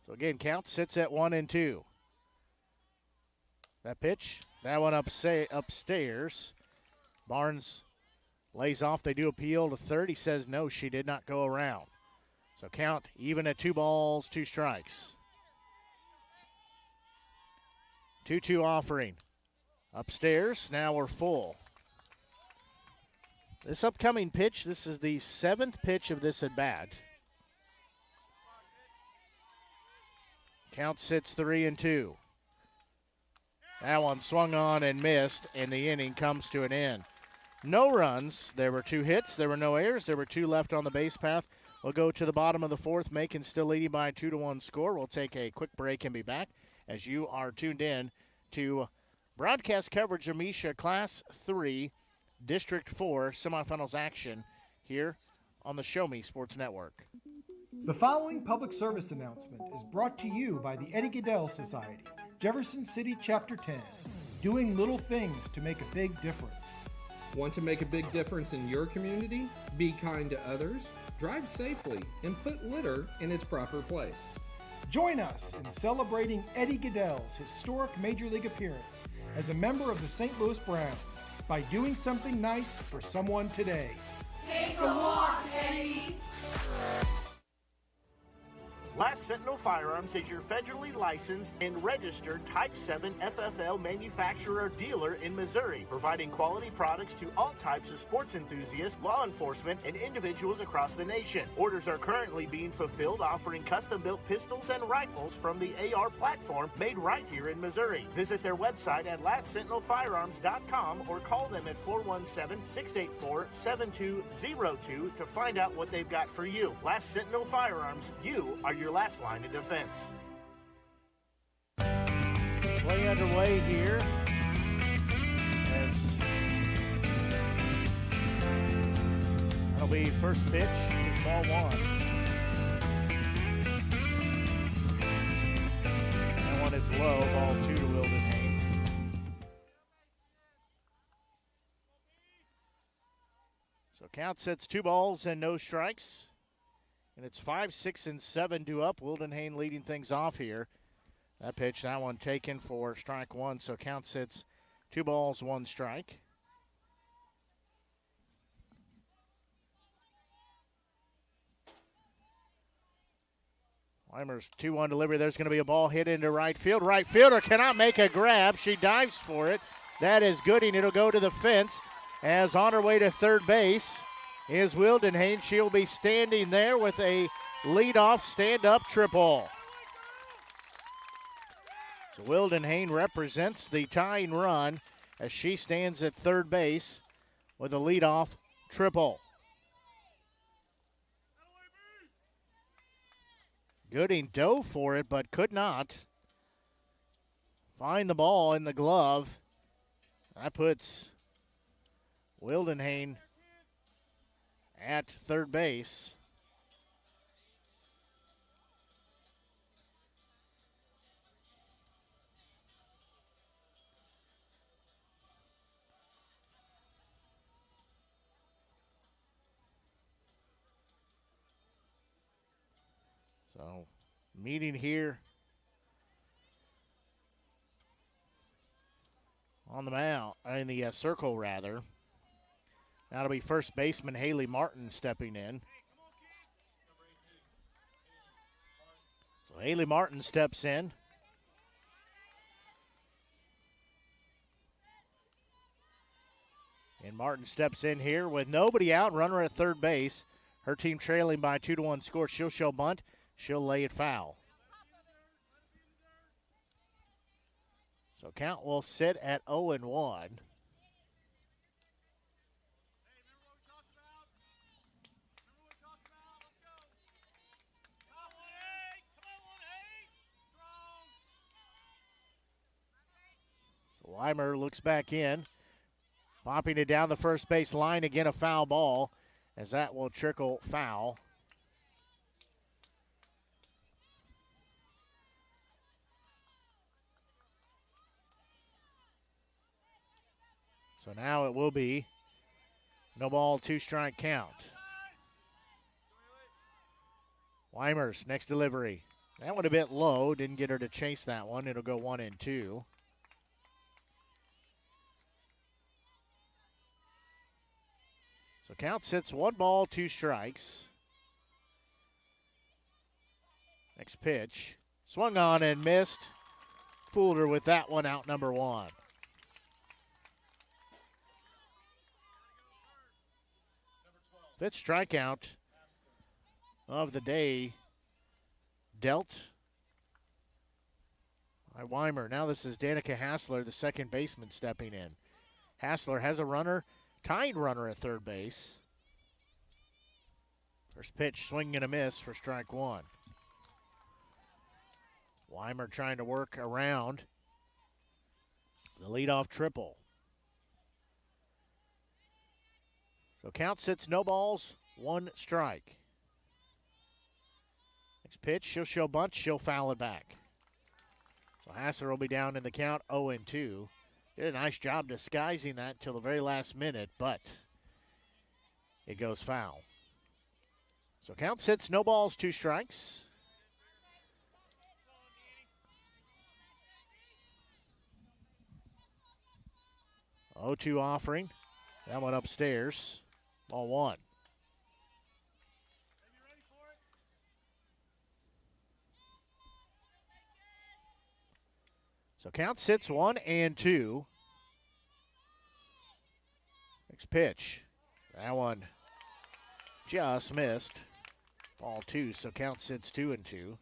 So again, count sits at 1-2. That pitch, that one upstairs. Barnes lays off. They do appeal to third. He says no, she did not go around. So count even at 2 balls, 2 strikes. 2-2 offering. Upstairs, now we're full. This upcoming pitch, this is the 7th pitch of this at-bat. Count sits 3-2. That one swung on and missed, and the inning comes to an end. No runs. There were 2 hits. There were no errors. There were 2 left on the base path. We'll go to the bottom of the 4th. Macon still leading by a 2-1 score. We'll take a quick break and be back as you are tuned in to broadcast coverage of MSHSAA Class 3 District 4 semifinals action here on the Show Me Sports Network. The following public service announcement is brought to you by the Eddie Gaedel Society, Jefferson City Chapter 10, doing little things to make a big difference. Want to make a big difference in your community? Be kind to others, drive safely, and put litter in its proper place. Join us in celebrating Eddie Gaedel's historic Major League appearance as a member of the St. Louis Browns by doing something nice for someone today. Take a walk, Eddie! Last Sentinel Firearms is your federally licensed and registered Type 7 FFL manufacturer dealer in Missouri, providing quality products to all types of sports enthusiasts, law enforcement, and individuals across the nation. Orders are currently being fulfilled, offering custom-built pistols and rifles from the AR platform made right here in Missouri. Visit their website at lastsentinelfirearms.com or call them at 417-684-7202 to find out what they've got for you. Last Sentinel Firearms, you are your last line of defense. Play underway here as that'll be first pitch is ball one. That one is low, ball two to Wildenhain. So count sets 2 balls and no strikes. And it's 5, 6, and 7 due up. Wildenhain leading things off here. That pitch, that one taken for strike one. So count sits 2 balls, 1 strike. Weimer's 2-1 delivery. There's going to be a ball hit into right field. Right fielder cannot make a grab. She dives for it. That is Gooding. It'll go to the fence as on her way to third base is Wildenhain. She'll be standing there with a leadoff stand-up triple. So Wildenhain represents the tying run as she stands at third base with a leadoff triple. Gooding dove for it but could not find the ball in the glove. That puts Wildenhain at third base. So, meeting here on the mound, in the circle rather. That'll be first baseman Haley Martin stepping in. So Haley Martin steps in. And Martin steps in here with nobody out, runner at third base. Her team trailing by 2-1 score. She'll show bunt. She'll lay it foul. So count will sit at 0-1. Weimer looks back in, popping it down the first base line. Again, a foul ball, as that will trickle foul. So now it will be no ball, 2-strike count. Weimer's next delivery. That one a bit low, didn't get her to chase that one. It'll go 1-2. So count sits 1 ball, 2 strikes. Next pitch. Swung on and missed. Fooled her with that one, out number 1. Fifth strikeout of the day dealt by Weimer. Now this is Danica Hassler, the second baseman, stepping in. Hassler has a runner, tying runner at third base. First pitch, swing and a miss for strike 1. Weimer trying to work around The leadoff triple. So count sits, no balls, 1 strike. Next pitch, she'll show bunt, she'll foul it back. So Hasser will be down in the count 0-2. Did a nice job disguising that until the very last minute, but it goes foul. So count sits, no balls, 2 strikes. Oh, 2 offering. That one upstairs. Ball 1. So count sits 1-2. Next pitch. That one just missed. Ball 2, so count sits 2-2.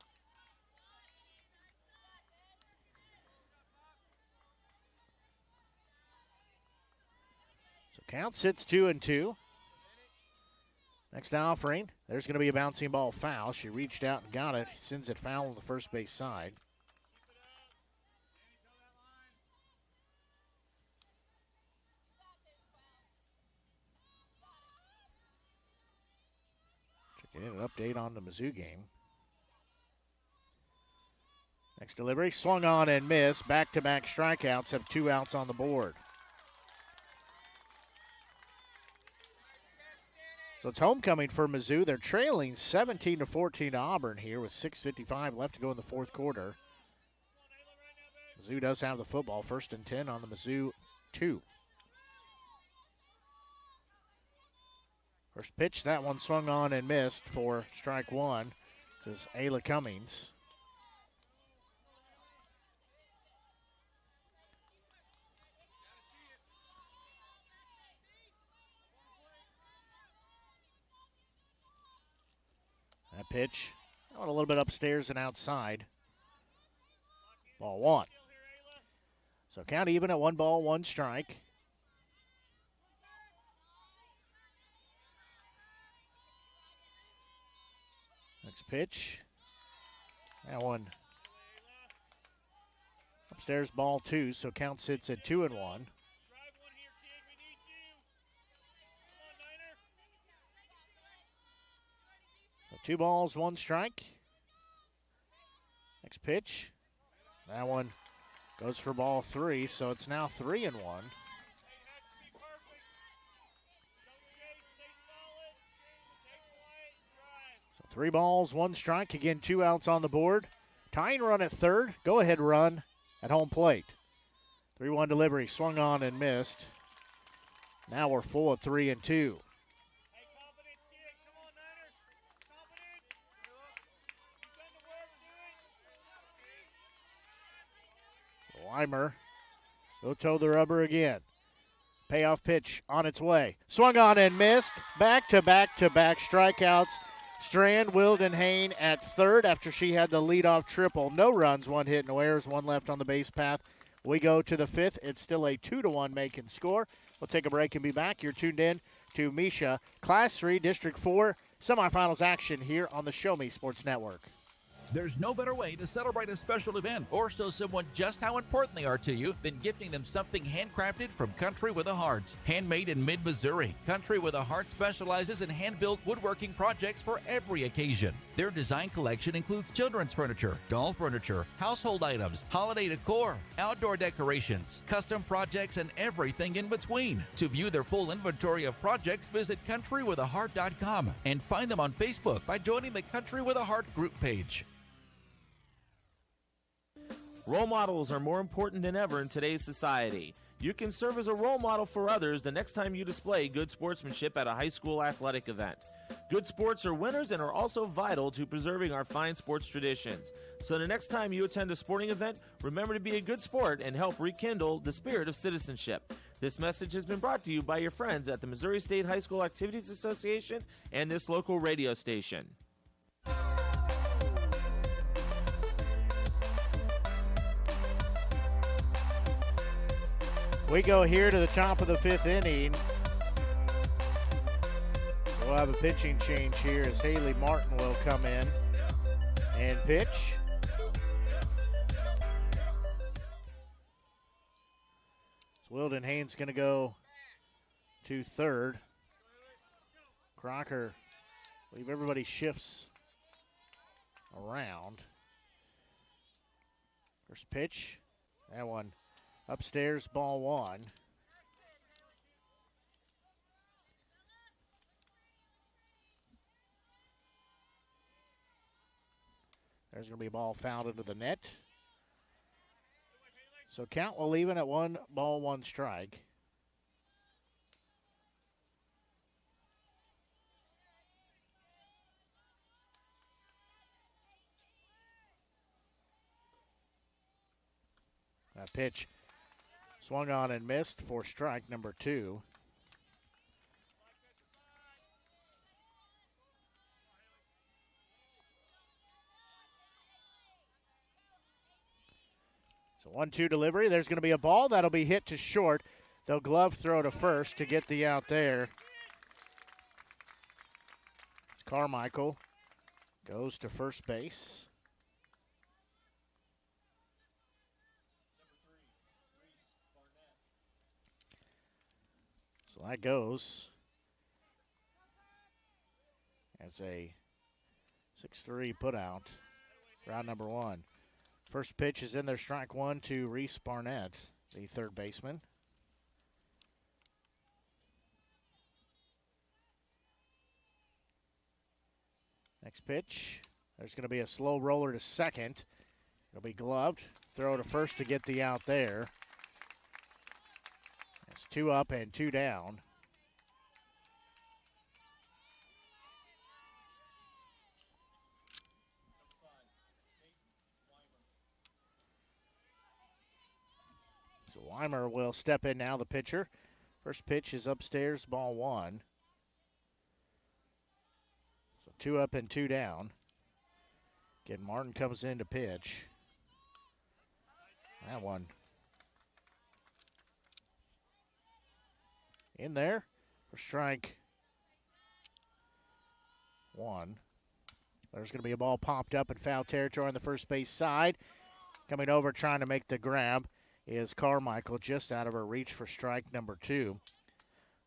So count sits 2-2. Next offering, there's going to be a bouncing ball foul. She reached out and got it. Sends it foul on the first base side. Checking in an update on the Mizzou game. Next delivery, swung on and missed. Back-to-back strikeouts have 2 outs on the board. So it's homecoming for Mizzou. They're trailing 17-14 to Auburn here with 6:55 left to go in the 4th quarter. Mizzou does have the football. 1st and 10 on the Mizzou 2. First pitch, that one swung on and missed for strike 1. This is Ayla Cummings. That pitch, that one a little bit upstairs and outside. Ball 1. So count even at 1 ball, 1 strike. Next pitch. That one upstairs, ball 2, so count sits at 2-1. So 2 balls, 1 strike. Next pitch. That one goes for ball 3, so it's now 3-1. So 3 balls, 1 strike. Again, 2 outs on the board. Tying run at third. Go ahead run at home plate. 3-1 delivery, swung on and missed. Now we're full of 3-2. Weimer will toe the rubber again. Payoff pitch on its way. Swung on and missed. Back-to-back-to-back strikeouts. Strand, Wildenhain at third after she had the leadoff triple. No runs, 1 hit, no errors, 1 left on the base path. We go to the 5th. It's still a 2-1 Macon score. We'll take a break and be back. You're tuned in to Misha Class 3 District 4 semifinals action here on the Show Me Sports Network. There's no better way to celebrate a special event or show someone just how important they are to you than gifting them something handcrafted from Country with a Heart. Handmade in mid-Missouri, Country with a Heart specializes in hand-built woodworking projects for every occasion. Their design collection includes children's furniture, doll furniture, household items, holiday decor, outdoor decorations, custom projects, and everything in between. To view their full inventory of projects, visit countrywithaheart.com and find them on Facebook by joining the Country with a Heart group page. Role models are more important than ever in today's society. You can serve as a role model for others the next time you display good sportsmanship at a high school athletic event. Good sports are winners and are also vital to preserving our fine sports traditions. So the next time you attend a sporting event, remember to be a good sport and help rekindle the spirit of citizenship. This message has been brought to you by your friends at the Missouri State High School Activities Association and this local radio station. We go here to the top of the 5th inning. We'll have a pitching change here as Haley Martin will come in and pitch. Wilden Haynes going to go to third. Crocker, I believe everybody shifts around. First pitch, that one upstairs, ball one. There's going to be a ball fouled into the net. So count will even at 1 ball, 1 strike. That pitch swung on and missed for strike number 2. So 1-2 delivery. There's going to be a ball that'll be hit to short. They'll glove throw to first to get the out there. It's Carmichael goes to first base. So that goes. That's a 6-3 put out. Round number 1. First pitch is in there, strike 1 to Reese Barnett, the third baseman. Next pitch, there's going to be a slow roller to second. It'll be gloved. Throw to first to get the out there. It's 2 up and 2 down. So Weimer will step in now, the pitcher. First pitch is upstairs, ball 1. So 2 up and 2 down. Again, Martin comes in to pitch. That one in there for strike 1. There's going to be a ball popped up in foul territory on the first base side. Coming over trying to make the grab is Carmichael, just out of her reach for strike number 2.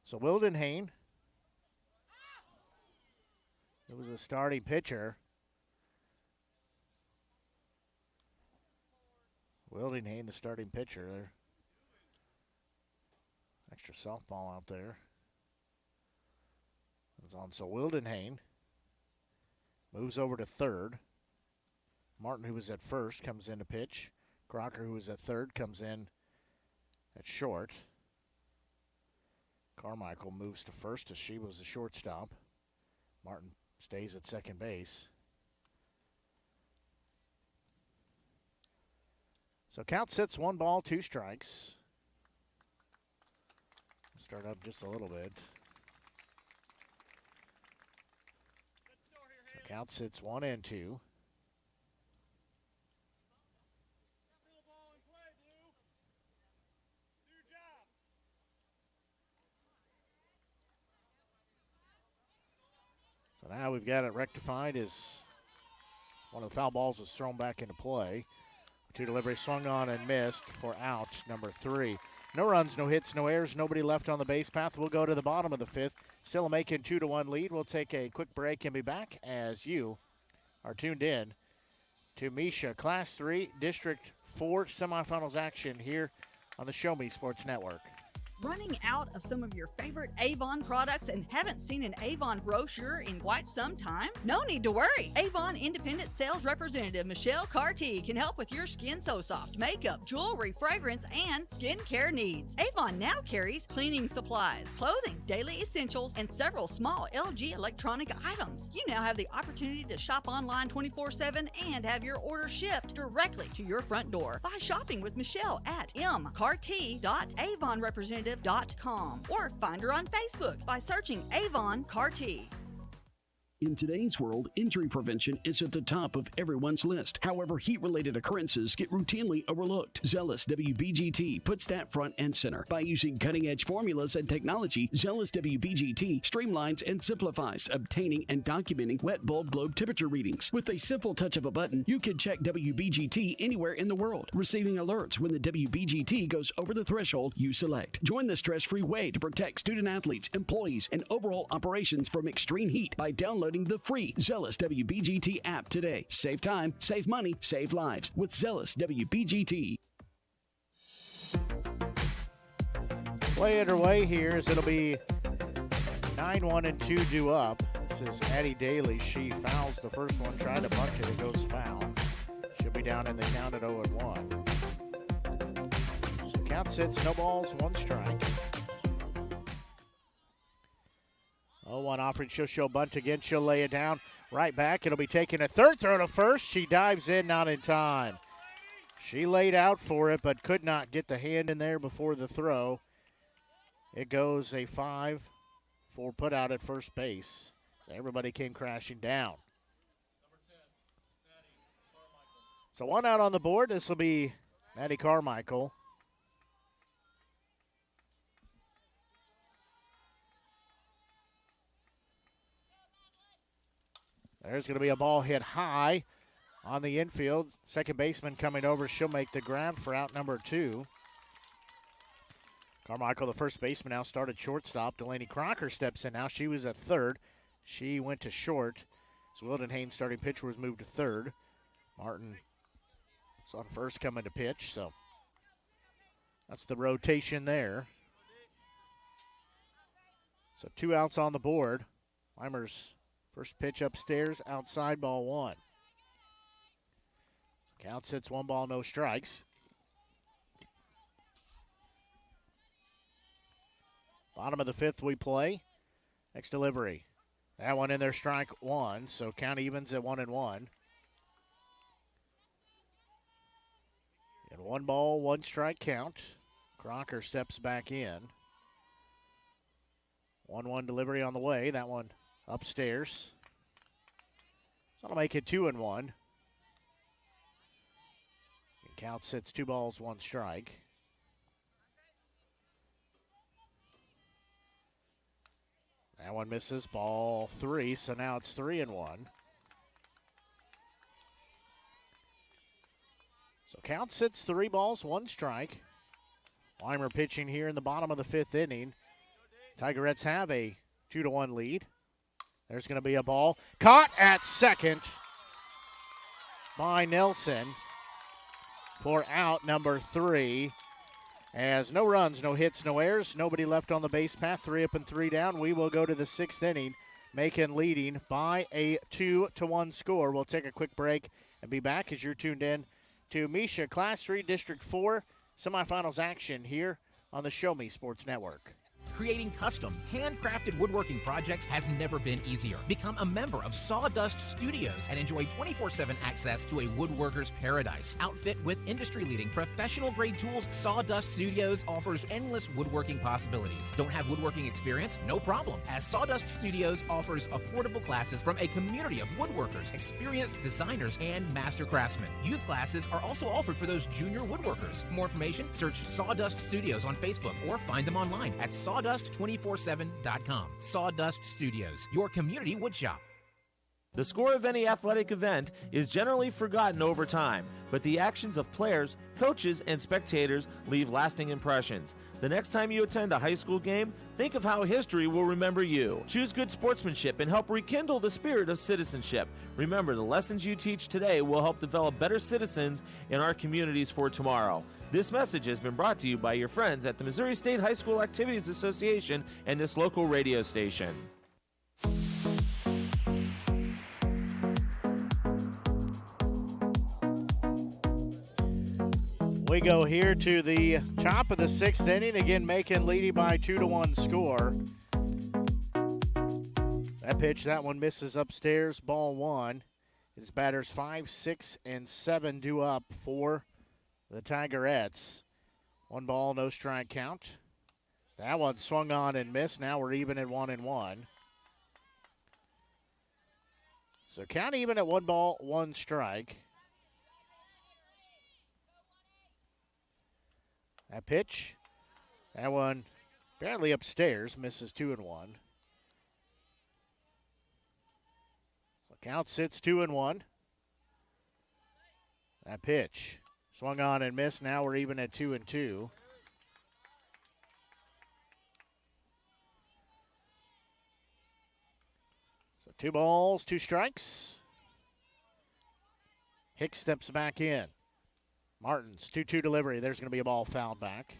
So Wilden Hayne, it was a starting pitcher. Wilden Hayne, the starting pitcher there. Extra softball out there. It's on. So Wilden Hayne moves over to third. Martin, who was at first, comes in to pitch. Crocker, who was at third, comes in at short. Carmichael moves to first as she was the shortstop. Martin stays at second base. So count sits 1 ball, 2 strikes. Start up just a little bit. So count sits 1 and 2. So now we've got it rectified as one of the foul balls is thrown back into play. 2 deliveries swung on and missed for out number 3. No runs, no hits, no errors, nobody left on the base path. We'll go to the bottom of the 5th. Still a Macon 2-1 lead. We'll take a quick break and be back as you are tuned in to Misha Class 3 District 4 semifinals action here on the Show Me Sports Network. Running out of some of your favorite Avon products and haven't seen an Avon brochure in quite some time? No need to worry. Avon Independent Sales Representative Michelle Carty can help with your Skin So Soft makeup, jewelry, fragrance, and skincare needs. Avon now carries cleaning supplies, clothing, daily essentials, and several small LG electronic items. You now have the opportunity to shop online 24/7 and have your order shipped directly to your front door by shopping with Michelle at mcarty.avonrepresentative.com or find her on Facebook by searching Avon Carty. In today's world, injury prevention is at the top of everyone's list. However, heat-related occurrences get routinely overlooked. Zealous WBGT puts that front and center. By using cutting-edge formulas and technology, Zealous WBGT streamlines and simplifies obtaining and documenting wet bulb globe temperature readings. With a simple touch of a button, you can check WBGT anywhere in the world, receiving alerts when the WBGT goes over the threshold you select. Join the stress-free way to protect student-athletes, employees, and overall operations from extreme heat by downloading the free Zealous WBGT app today. Save time, save money, save lives with Zealous WBGT. Play underway here as it'll be 9-1 and 2 due up. This is Addie Daly. She fouls the first one, tried to bunt it. It goes foul. She'll be down in the count at 0-1. So count sits, no balls, 1 strike. 0-1 offering. She'll bunt again. She'll lay it down. Right back. It'll be taking a third throw to first. She dives in, not in time. She laid out for it, but could not get the hand in there before the throw. It goes a 5 for put out at first base. So everybody came crashing down. So 1 out on the board. This will be Maddie Carmichael. There's going to be a ball hit high on the infield. Second baseman coming over. She'll make the grab for out number 2. Carmichael, the first baseman, now started shortstop. Delaney Crocker steps in now. She was at third. She went to short. So Wilden Haynes, starting pitcher, was moved to third. Martin is on first coming to pitch. So that's the rotation there. So 2 outs on the board. Weimer's first pitch upstairs, outside, ball 1. Count sits 1 ball, no strikes. Bottom of the 5th we play. Next delivery. That one in there, strike 1. So count evens at 1-1. And 1 ball, 1 strike count. Crocker steps back in. 1-1 delivery on the way. That one upstairs. So that'll make it 2-1. Count sits 2 balls, 1 strike. That one misses, ball 3, so now it's 3-1. So count sits 3 balls, 1 strike. Weimer pitching here in the bottom of the 5th inning. Tigerettes have a 2-1 lead. There's going to be a ball caught at second by Nelson for out number 3. As no runs, no hits, no errors, nobody left on the base path, 3 up and 3 down. We will go to the 6th inning. Macon leading by a 2-1 score. We'll take a quick break and be back as you're tuned in to Misha Class 3 District 4 semifinals action here on the Show Me Sports Network. Creating custom, handcrafted woodworking projects has never been easier. Become a member of Sawdust Studios and enjoy 24/7 access to a woodworker's paradise. Outfit with industry-leading professional-grade tools, Sawdust Studios offers endless woodworking possibilities. Don't have woodworking experience? No problem, as Sawdust Studios offers affordable classes from a community of woodworkers, experienced designers, and master craftsmen. Youth classes are also offered for those junior woodworkers. For more information, search Sawdust Studios on Facebook or find them online at Sawdust247.com. Sawdust Studios, your community woodshop. The score of any athletic event is generally forgotten over time, but the actions of players, coaches, and spectators leave lasting impressions. The next time you attend a high school game, think of how history will remember you. Choose good sportsmanship and help rekindle the spirit of citizenship. Remember, the lessons you teach today will help develop better citizens in our communities for tomorrow. This message has been brought to you by your friends at the Missouri State High School Activities Association and this local radio station. We go here to the top of the 6th inning. Again, Macon leading by 2-1 score. That pitch, that one misses upstairs, ball 1. It's batters 5, 6, and 7 due up for the Tigerettes. 1 ball, no strike count. That one swung on and missed. Now we're even at 1-1. So count even at 1 ball, 1 strike. That pitch, that one barely upstairs, misses 2-1. So count sits 2-1. That pitch swung on and missed. Now we're even at 2-2. So 2 balls, 2 strikes. Hicks steps back in. Martin's 2-2 delivery. There's going to be a ball fouled back.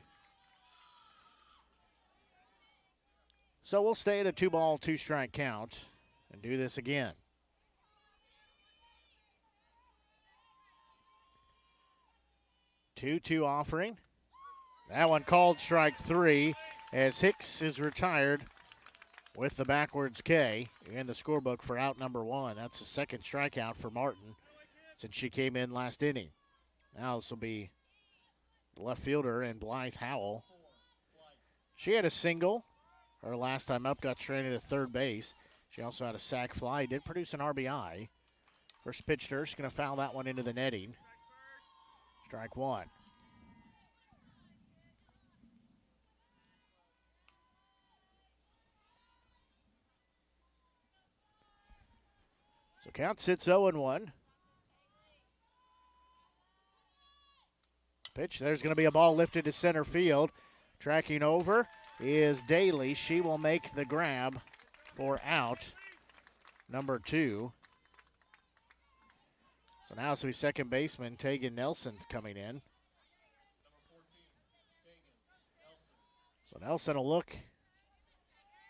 So we'll stay at a 2 ball, 2 strike count and do this again. 2-2 offering. That one called strike 3 as Hicks is retired with the backwards K in the scorebook for out number 1. That's the second strikeout for Martin since she came in last inning. Now this will be left fielder and Blythe Howell. She had a single her last time up, got stranded at third base. She also had a sac fly, did produce an RBI. First pitch to her, she's going to foul that one into the netting. Strike 1. So count sits 0-1. Pitch, there's going to be a ball lifted to center field. Tracking over is Daly. She will make the grab for out number 2. So now it's going to be second baseman Tegan Nelson's coming in. So Nelson will look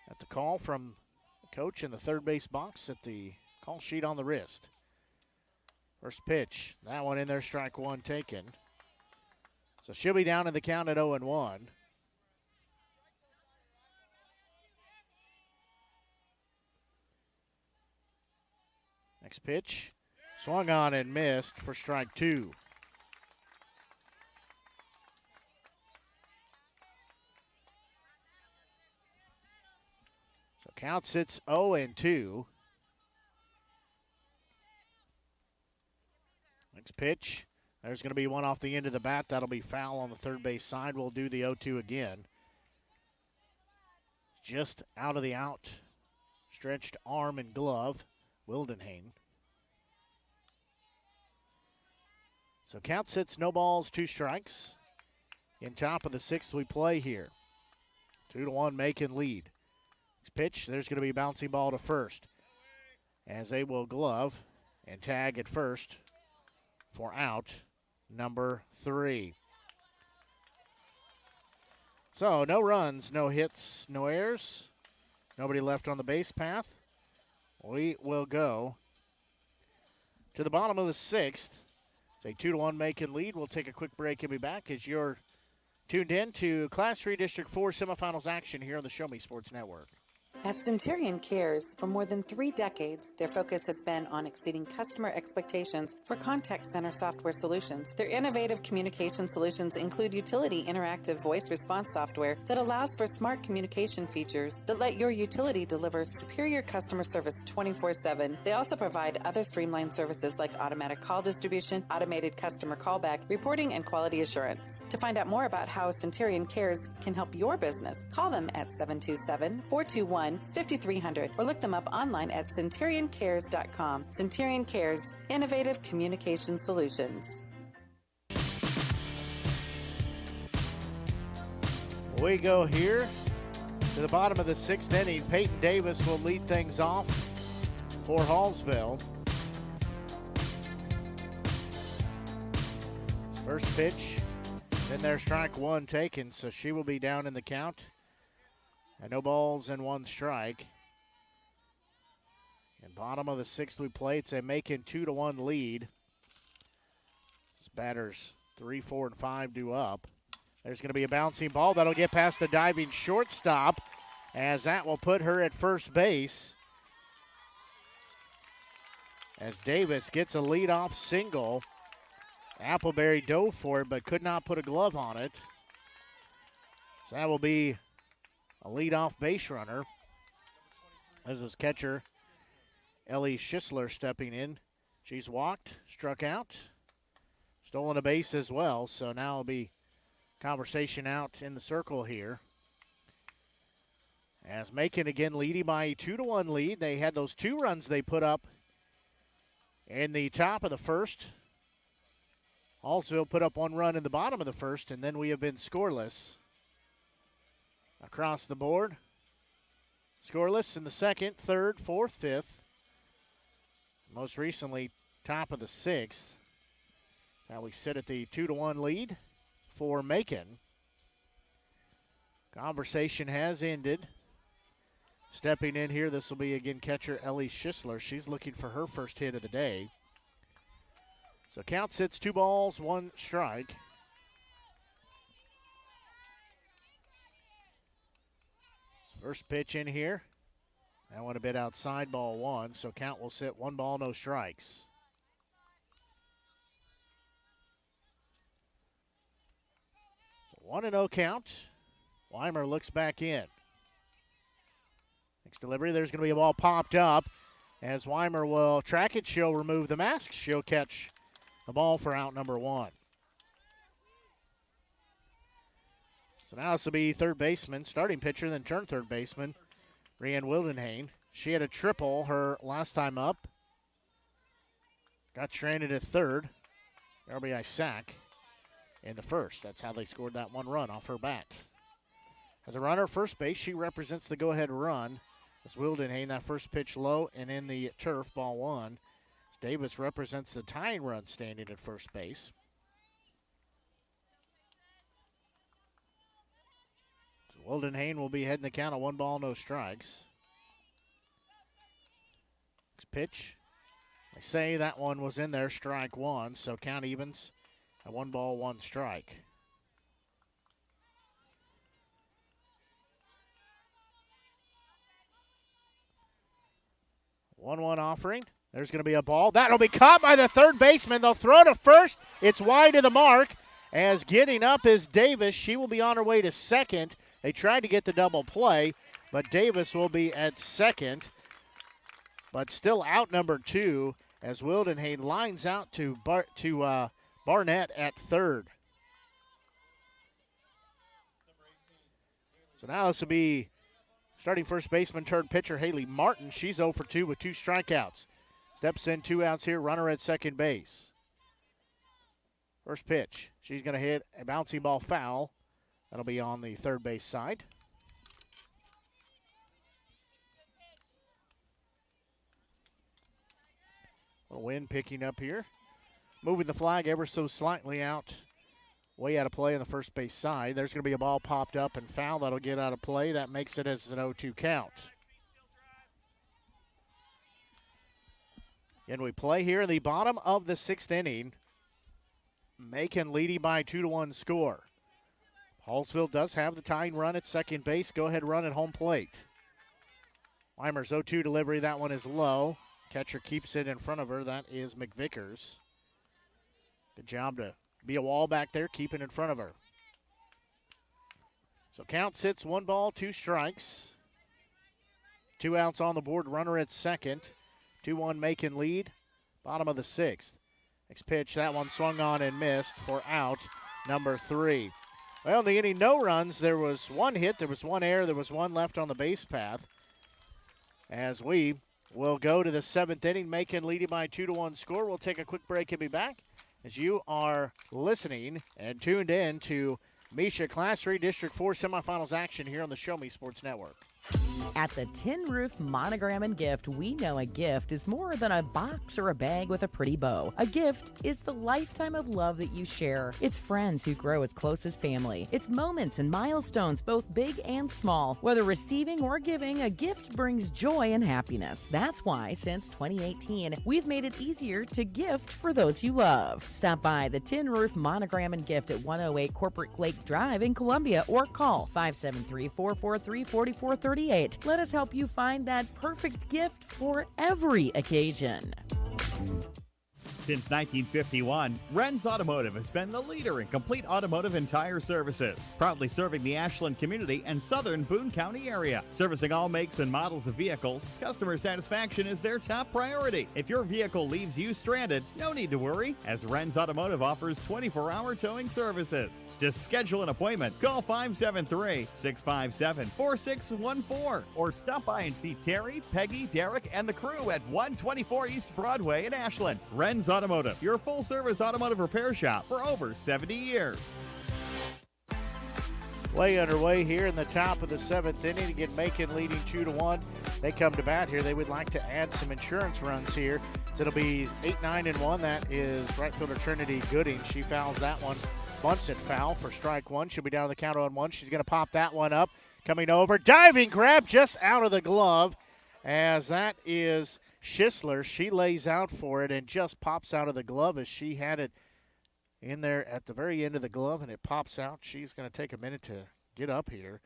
at the call from the coach in the third base box at the call sheet on the wrist. First pitch, that one in there, strike 1 taken. So she'll be down in the count at 0-1. Next pitch, swung on and missed for strike 2. So count sits 0-2. Next pitch, there's going to be one off the end of the bat. That'll be foul on the third base side. We'll do the 0-2 again. Just out of the out. Stretched arm and glove, Wildenhain. So count sits, no balls, 2 strikes. In top of the 6th we play here. 2-1 Macon lead. Next pitch, there's going to be a bouncing ball to first. As they will glove and tag at first for out number 3. So no runs, no hits, no errors. Nobody left on the base path. We will go to the bottom of the 6th. It's a 2-1 Macon lead. We'll take a quick break and be back as you're tuned in to Class 3 District 4 semifinals action here on the Show Me Sports Network. At Centurion Cares, for more than 3 decades, their focus has been on exceeding customer expectations for contact center software solutions. Their innovative communication solutions include utility interactive voice response software that allows for smart communication features that let your utility deliver superior customer service 24/7. They also provide other streamlined services like automatic call distribution, automated customer callback, reporting, and quality assurance. To find out more about how Centurion Cares can help your business, call them at 727-421-5300 or look them up online at centurioncares.com. Centurion Cares, innovative communication solutions. We go here to the bottom of the 6th inning. Peyton Davis will lead things off for Hallsville. First pitch, then there's strike 1 taken, so she will be down in the count. And no balls and 1 strike. And bottom of the 6th we play. It's a Macon 2-1 lead. This batters 3, 4, and 5 due up. There's going to be a bouncing ball. That'll get past the diving shortstop as that will put her at first base. As Davis gets a leadoff single. Appleberry dove for it but could not put a glove on it. So that will be a leadoff base runner. As his catcher, Ellie Schisler stepping in. She's walked, struck out, stolen a base as well. So now it'll be conversation out in the circle here. As Macon again leading by a 2-1 lead. They had those 2 runs they put up in the top of the first. Hallsville put up 1 run in the bottom of the first, and then we have been scoreless across the board. Scoreless in the second, third, fourth, fifth. Most recently, top of the sixth. Now we sit at the 2-1 lead for Macon. Conversation has ended. Stepping in here, this will be again catcher Ellie Schisler. She's looking for her first hit of the day. So count sits 2 balls, 1 strike. First pitch in here. That one a bit outside, ball 1. So count will sit 1 ball, no strikes. So 1-0 count. Weimer looks back in. Next delivery, there's going to be a ball popped up. As Weimer will track it, she'll remove the mask. She'll catch the ball for out number 1. So now this will be third baseman, starting pitcher, then turn third baseman, Rianne Wildenhain. She had a triple her last time up. Got stranded at third. RBI sack in the first. That's how they scored that 1 run off her bat. As a runner, first base, she represents the go-ahead run. As Wildenhain, that first pitch low and in the turf, ball 1. As Davis represents the tying run standing at first base. So Wildenhain will be heading the count of 1 ball, no strikes. Next pitch. They say that one was in there, strike 1, so count evens at 1 ball, 1 strike. 1-1 offering. There's going to be a ball. That'll be caught by the third baseman. They'll throw to first. It's wide of the mark. As getting up is Davis. She will be on her way to second. They tried to get the double play, but Davis will be at second. But still out number 2 as Wildenhain lines out to Barnett at third. So now this will be starting first baseman turned pitcher Haley Martin. She's 0 for 2 with 2 strikeouts. Steps in, 2 outs here, runner at second base. First pitch. She's going to hit a bouncing ball foul. That'll be on the third base side. A wind picking up here. Moving the flag ever so slightly out. Way out of play on the first base side. There's going to be a ball popped up and foul. That'll get out of play. That makes it as an 0-2 count. And we play here in the bottom of the 6th inning. Macon leading by 2-1 score. Hallsville does have the tying run at second base. Go ahead run at home plate. Weimer's 0-2 delivery. That one is low. Catcher keeps it in front of her. That is McVickers. Good job to be a wall back there, keep it in front of her. So count sits 1 ball, 2 strikes. 2 outs on the board, runner at second. 2-1 Macon lead, bottom of the 6th. Next pitch, that one swung on and missed for out number 3. Well, in the inning, no runs. There was 1 hit, there was 1 error, there was 1 left on the base path. As we will go to the 7th inning, Macon leading by 2-1 score. We'll take a quick break and be back as you are listening and tuned in to Misha Class 3 District 4 semifinals action here on the Show Me Sports Network. At the Tin Roof Monogram and Gift, we know a gift is more than a box or a bag with a pretty bow. A gift is the lifetime of love that you share. It's friends who grow as close as family. It's moments and milestones, both big and small. Whether receiving or giving, a gift brings joy and happiness. That's why, since 2018, we've made it easier to gift for those you love. Stop by the Tin Roof Monogram and Gift at 108 Corporate Lake Drive in Columbia or call 573-443-4438. Let us help you find that perfect gift for every occasion. Since 1951, Ren's Automotive has been the leader in complete automotive and tire services, proudly serving the Ashland community and southern Boone County area. Servicing all makes and models of vehicles, customer satisfaction is their top priority. If your vehicle leaves you stranded, no need to worry, as Ren's Automotive offers 24-hour towing services. To schedule an appointment, call 573-657-4614 or stop by and see Terry, Peggy, Derek, and the crew at 124 East Broadway in Ashland. Ren's Automotive, your full-service automotive repair shop for over 70 years. Way underway here in the top of the 7th inning. Again, Macon leading 2-1. They come to bat here. They would like to add some insurance runs here. So it'll be 8-9-1. That is right fielder Trinity Gooding. She fouls that one. Bunts it foul for strike one. She'll be down the count on one. She's going to pop that one up. Coming over. Diving grab just out of the glove, as that is Schisler. She lays out for it and just pops out of the glove as she had it in there at the very end of the glove, and it pops out. She's going to take a minute to get up here,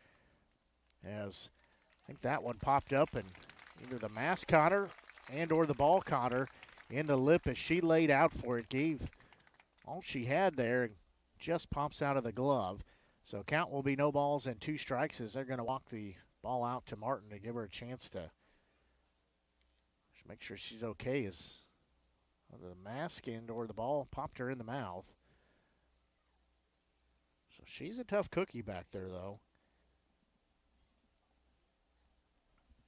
as I think that one popped up, and either the mask caught her and or the ball caught her in the lip as she laid out for it. Gave all she had there and just pops out of the glove. So count will be no balls and 2 strikes as they're going to walk the ball out to Martin to give her a chance to make sure she's okay, as the mask and or the ball popped her in the mouth. So she's a tough cookie back there, though.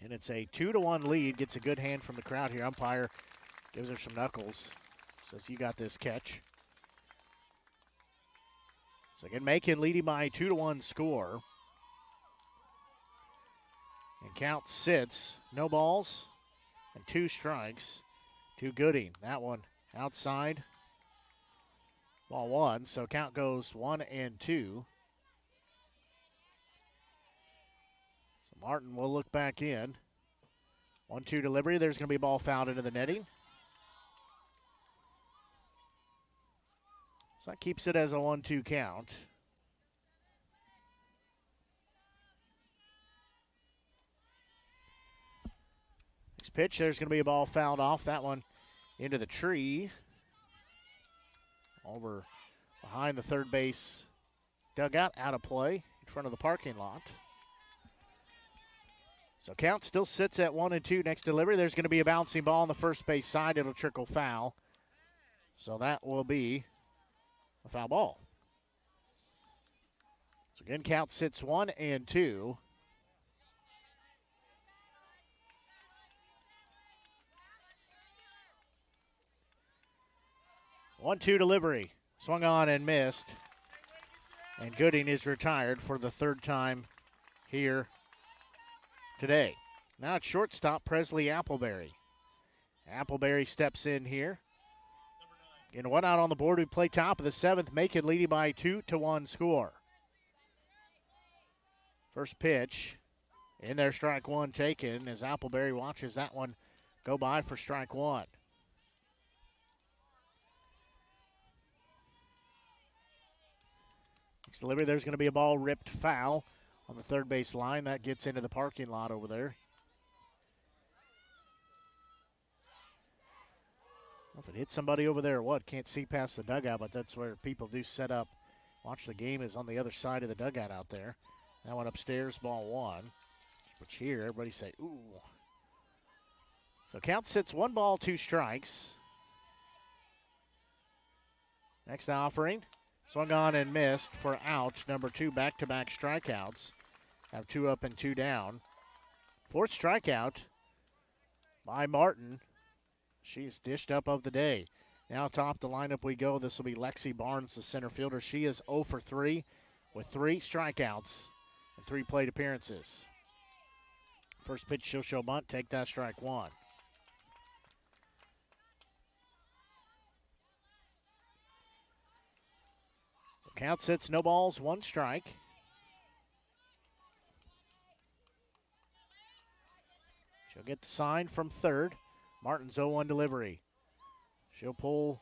And it's a 2-1 lead. Gets a good hand from the crowd here. Umpire gives her some knuckles. Says, you got this catch. So again, Macon leading by a 2-1 score. And count sits. No balls and 2 strikes to Gooding. That one outside. Ball 1, so count goes 1-2. So Martin will look back in. 1-2 delivery. There's going to be a ball fouled into the netting. So that keeps it as a 1-2 count. Next pitch, there's going to be a ball fouled off. That one into the tree. Over behind the third base dugout, out of play in front of the parking lot. So count still sits at 1-2. Next delivery, there's going to be a bouncing ball on the first base side. It'll trickle foul. So that will be a foul ball. So again, count sits 1-2. One-two delivery. Swung on and missed. And Gooding is retired for the 3rd time here today. Now it's shortstop Presley Appleberry. Appleberry steps in here. And 1 out on the board. We play top of the 7th. Macon leading by a 2-1 score. First pitch. In there, strike one taken as Appleberry watches that one go by for strike one. Next delivery, there's going to be a ball ripped foul on the third base line. That gets into the parking lot over there. If it hits somebody over there or what, can't see past the dugout, but that's where people do set up. Watch the game is on the other side of the dugout out there. That one upstairs, ball 1. Which here, everybody say, ooh. So count sits 1 ball, 2 strikes. Next offering. Swung on and missed for out. Number 2, back-to-back strikeouts. Have 2 up and 2 down. 4th strikeout by Martin. She's dished up of the day. Now top the lineup we go. This will be Lexi Barnes, the center fielder. She is 0 for 3 with 3 strikeouts and 3 plate appearances. First pitch, she'll show bunt. Take that, strike 1. Count sits, no balls, 1 strike. She'll get the sign from third. Martin's 0-1 delivery. She'll pull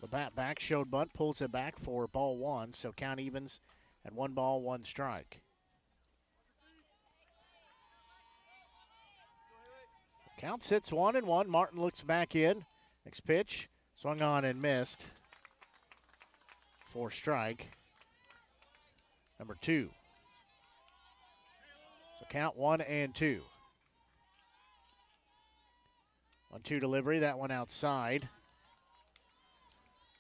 the bat back, showed bunt, pulls it back for ball 1, so count evens at 1 ball, 1 strike. Count sits 1-1. Martin looks back in. Next pitch. Swung on and missed for strike number 2. So count 1-2. 1-2 delivery, that one outside.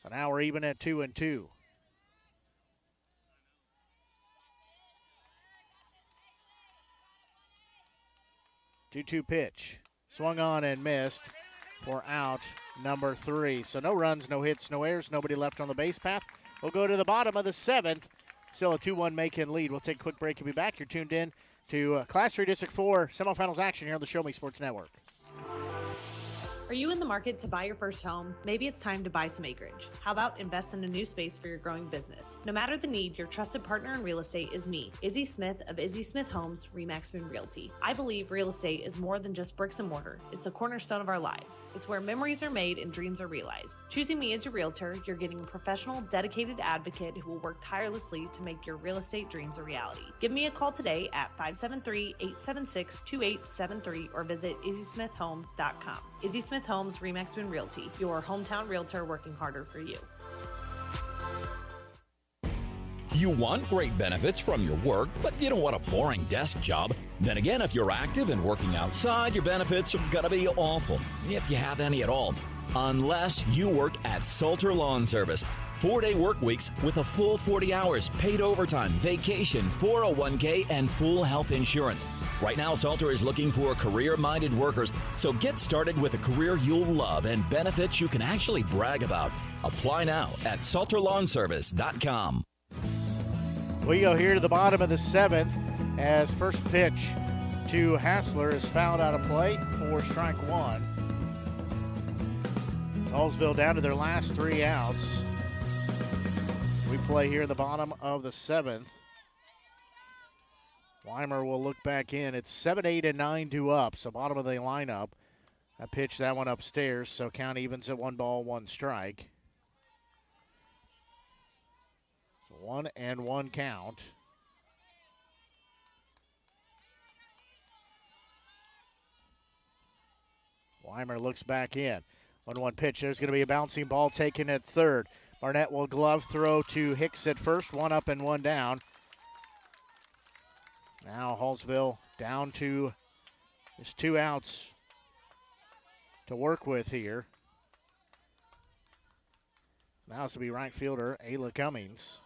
So now we're even at 2-2. 2-2 pitch. Swung on and missed for out number 3. So no runs, no hits, no errors, nobody left on the base path. We'll go to the bottom of the 7th. Still a 2-1 Macon lead. We'll take a quick break and be back. You're tuned in to Class 3 District 4 semifinals action here on the Show Me Sports Network. Are you in the market to buy your first home? Maybe it's time to buy some acreage. How about invest in a new space for your growing business? No matter the need, your trusted partner in real estate is me, Izzy Smith of Izzy Smith Homes, Remax Moon Realty. I believe real estate is more than just bricks and mortar. It's the cornerstone of our lives. It's where memories are made and dreams are realized. Choosing me as your realtor, you're getting a professional, dedicated advocate who will work tirelessly to make your real estate dreams a reality. Give me a call today at 573-876-2873 or visit izzysmithhomes.com. Izzy Smith Homes, Remax Moon Realty, your hometown realtor working harder for you. You want great benefits from your work, but you don't want a boring desk job. Then again, if you're active and working outside, your benefits are gonna be awful, if you have any at all. Unless you work at Salter Lawn Service. 4-day work weeks with a full 40 hours, paid overtime, vacation, 401k, and full health insurance. Right now, Salter is looking for career-minded workers, so get started with a career you'll love and benefits you can actually brag about. Apply now at salterlawnservice.com. We go here to the bottom of the 7th as first pitch to Hassler is fouled out of play for strike 1. Hallsville down to their last 3 outs. We play here in the bottom of the 7th. Weimer will look back in. It's 7-8 and 9-2 up, so bottom of the lineup. I pitched that one upstairs, so count evens at 1 ball, 1 strike. So 1-1 count. Weimer looks back in. 1-1 pitch. There's going to be a bouncing ball taken at third. Barnett will glove throw to Hicks at first. 1 up and 1 down. Now Hallsville down to just 2 outs to work with here. Now this will be right fielder Ayla Cummings.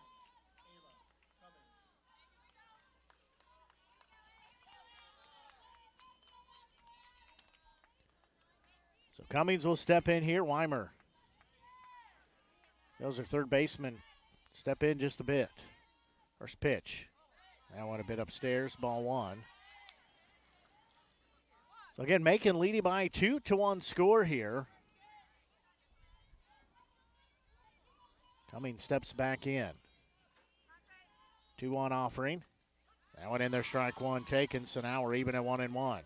So Cummings will step in here. Weimer. Those are third baseman. Step in just a bit. First pitch. That one a bit upstairs. Ball 1. So again, Macon leading by 2-1 score here. Cummings steps back in. 2-1 offering. That one in there, strike 1 taken. So now we're even at 1-1.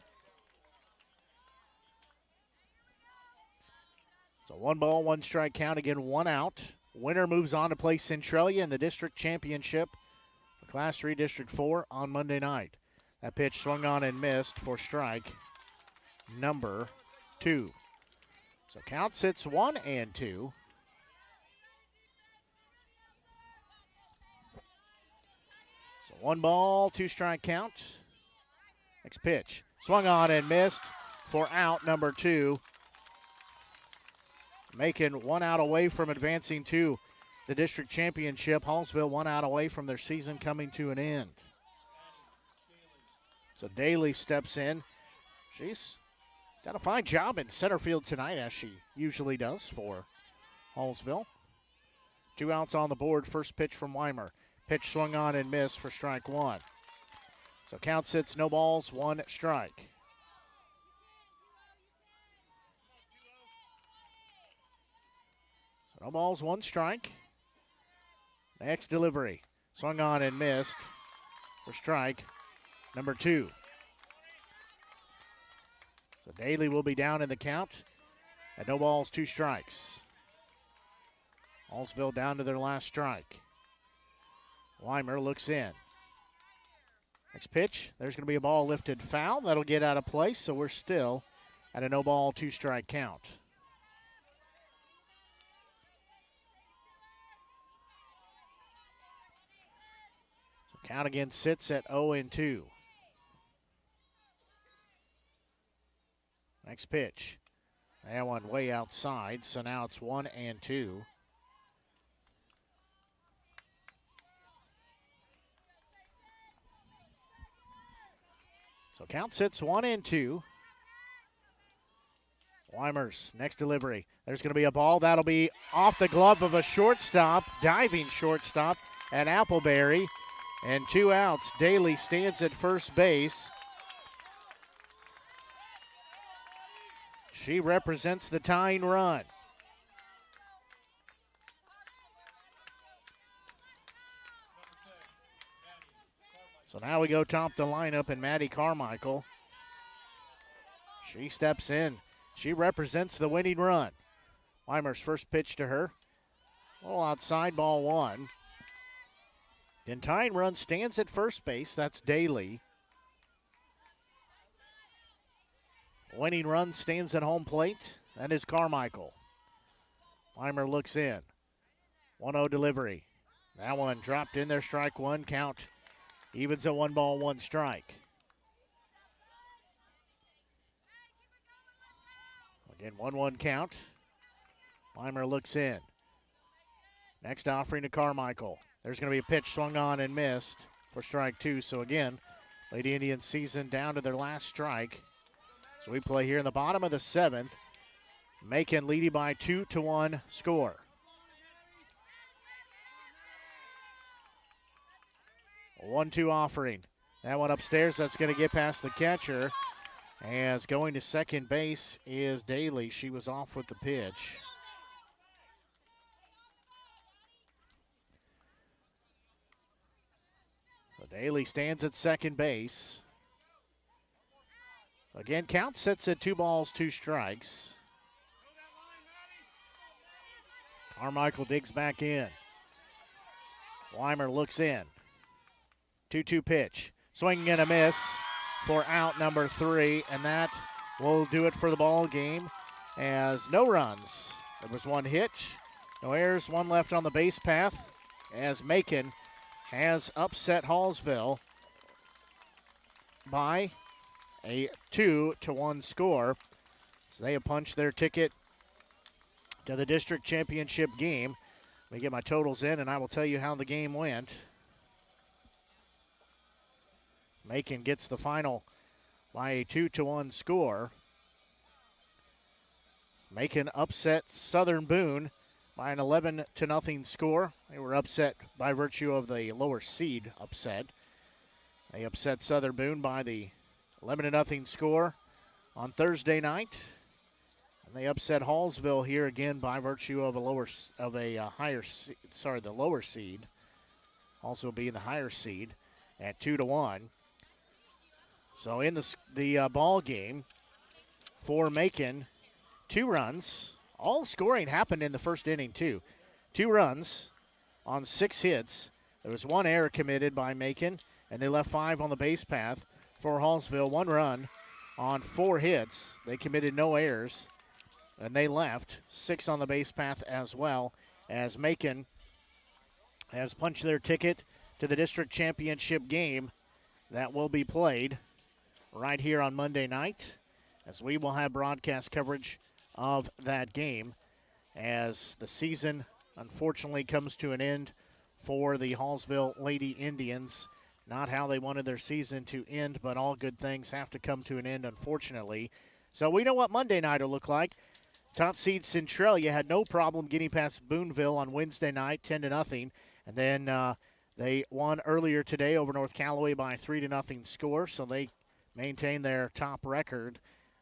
So 1 ball, 1 strike count. Again, 1 out. Winner moves on to play Centralia in the district championship for Class 3 District 4 on Monday night. That pitch swung on and missed for strike number 2. So count sits 1-2. So 1 ball, 2 strike count. Next pitch. Swung on and missed for out number 2. Macon 1 out away from advancing to the district championship. Hallsville 1 out away from their season coming to an end. So Daly steps in. She's done a fine job in center field tonight, as she usually does for Hallsville. 2 outs on the board. First pitch from Weimer. Pitch swung on and missed for strike 1. So count sits no balls, 1 strike. No balls, 1 strike. Next delivery. Swung on and missed for strike number 2. So Daly will be down in the count at no balls, 2 strikes. Hallsville down to their last strike. Weimer looks in. Next pitch, there's going to be a ball lifted foul. That'll get out of place, so we're still at a no ball, 2 strike count. Count again sits at 0-2. Next pitch. That one way outside, so now it's 1-2. So count sits 1-2. Weimer's next delivery. There's going to be a ball. That'll be off the glove of a shortstop, diving shortstop at Appleberry. And 2 outs. Daly stands at first base. She represents the tying run. So now we go top the lineup, and Maddie Carmichael. She steps in. She represents the winning run. Weimer's first pitch to her. Oh, outside, ball 1. And tying run stands at first base. That's Daly. Winning run stands at home plate. That is Carmichael. Weimer looks in. 1-0 delivery. That one dropped in there, strike 1. Count evens at 1-1 strike. Again, 1-1 count. Weimer looks in. Next offering to Carmichael. There's going to be a pitch swung on and missed for strike 2. So again, Lady Indians season down to their last strike. So we play here in the bottom of the 7th. Macon leading by 2-1 score. A 1-2 offering. That one upstairs, that's going to get past the catcher. As going to second base is Daly. She was off with the pitch. So Daly stands at second base. Again, count sets at 2 balls, 2 strikes. Carmichael digs back in. Weimer looks in. 2-2 pitch. Swinging and a miss for out number 3, and that will do it for the ball game as no runs. There was 1 hit, no errors, 1 left on the base path as Macon has upset Hallsville by a 2-1 score. So they have punched their ticket to the district championship game. Let me get my totals in and I will tell you how the game went. Macon gets the final by a 2-1 score. Macon upset Southern Boone by an 11-0 score. They were upset by virtue of the lower seed upset. They upset Southern Boone by the 11-0 score on Thursday night. And they upset Hallsville here again by virtue of the lower seed. Also being the higher seed at 2-1. So in the ball game for Macon, 2 runs. All scoring happened in the first inning too. 2 runs on 6 hits. There was 1 error committed by Macon, and they left 5 on the base path for Hallsville. 1 run on 4 hits. They committed no errors, and they left 6 on the base path as well, as Macon has punched their ticket to the district championship game that will be played right here on Monday night, as we will have broadcast coverage of that game as the season unfortunately comes to an end for the Hallsville Lady Indians. Not how they wanted their season to end, but all good things have to come to an end, unfortunately. So we know what Monday night will look like. Top seed Centralia had no problem getting past Booneville on Wednesday night, 10-0, and then they won earlier today over North Callaway by a 3-0 score, so they maintain their top record,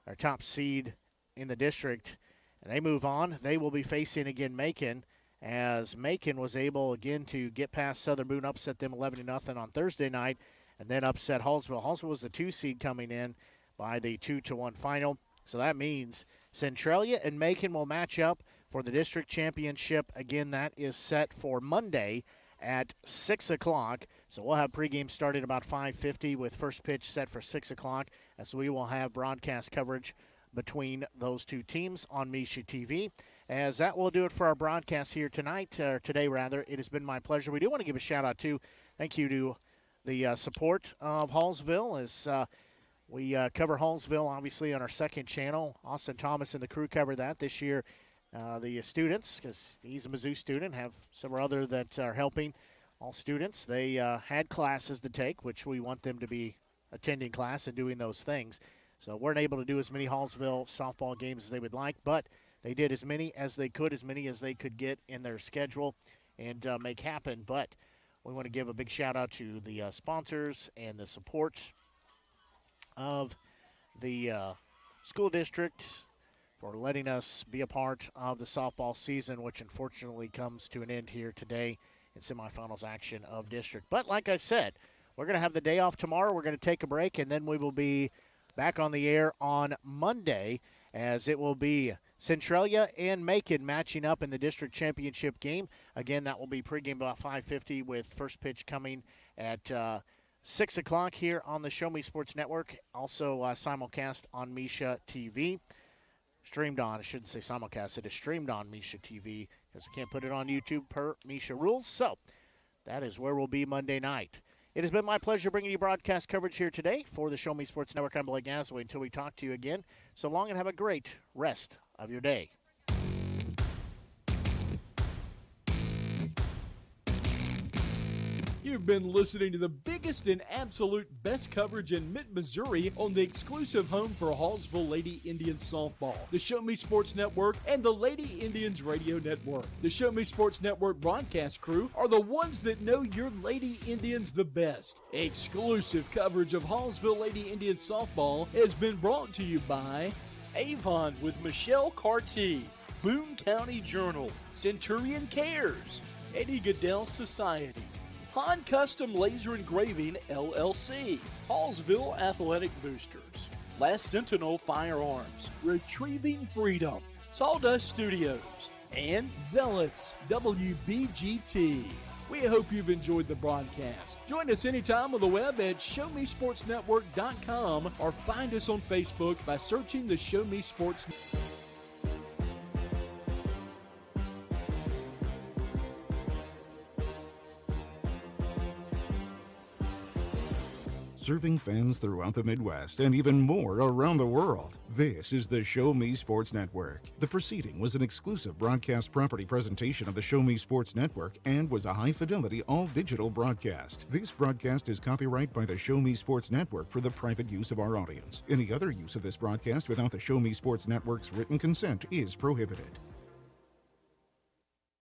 or top seed in the district, and they move on. They will be facing again Macon, as Macon was able again to get past Southern Boone, upset them 11-0 on Thursday night, and then upset Hallsville. Hallsville was the 2 seed coming in by the 2-1 final. So that means Centralia and Macon will match up for the district championship. Again, that is set for Monday at 6 o'clock. So we'll have pregame starting about 5:50 with first pitch set for 6 o'clock, as we will have broadcast coverage between those 2 teams on Misha TV. As that will do it for our broadcast here tonight, or today rather. It has been my pleasure. We do want to give a shout out to, thank you to the support of Hallsville as we cover Hallsville, obviously, on our second channel. Austin Thomas and the crew cover that this year. The students, because he's a Mizzou student, have several other that are helping all students. They had classes to take, which we want them to be attending class and doing those things. So weren't able to do as many Hallsville softball games as they would like, but they did as many as they could get in their schedule and make happen. But we want to give a big shout out to the sponsors and the support of the school district for letting us be a part of the softball season, which unfortunately comes to an end here today in semifinals action of district. But like I said, we're going to have the day off tomorrow. We're going to take a break, and then we will be back on the air on Monday, as it will be Centralia and Macon matching up in the district championship game. Again, that will be pregame about 5:50 with first pitch coming at 6 o'clock here on the Show Me Sports Network. Also simulcast on Misha TV. Streamed on, I shouldn't say simulcast, it is streamed on Misha TV because we can't put it on YouTube per Misha rules. So that is where we'll be Monday night. It has been my pleasure bringing you broadcast coverage here today for the Show Me Sports Network. I'm Blake Gasaway. Until we talk to you again, so long and have a great rest of your day. You've been listening to the biggest and absolute best coverage in mid-Missouri on the exclusive home for Hallsville Lady Indians softball, the Show Me Sports Network, and the Lady Indians Radio Network. The Show Me Sports Network broadcast crew are the ones that know your Lady Indians the best. Exclusive coverage of Hallsville Lady Indians softball has been brought to you by Avon with Michelle Carty, Boone County Journal, Centurion Cares, Eddie Goodell Society, Han Custom Laser Engraving, LLC, Hallsville Athletic Boosters, Last Sentinel Firearms, Retrieving Freedom, Sawdust Studios, and Zealous WBGT. We hope you've enjoyed the broadcast. Join us anytime on the web at ShowMeSportsNetwork.com or find us on Facebook by searching the Show Me Sports Network. Serving fans throughout the Midwest and even more around the world. This is the Show Me Sports Network. The proceeding was an exclusive broadcast property presentation of the Show Me Sports Network and was a high-fidelity, all-digital broadcast. This broadcast is copyright by the Show Me Sports Network for the private use of our audience. Any other use of this broadcast without the Show Me Sports Network's written consent is prohibited.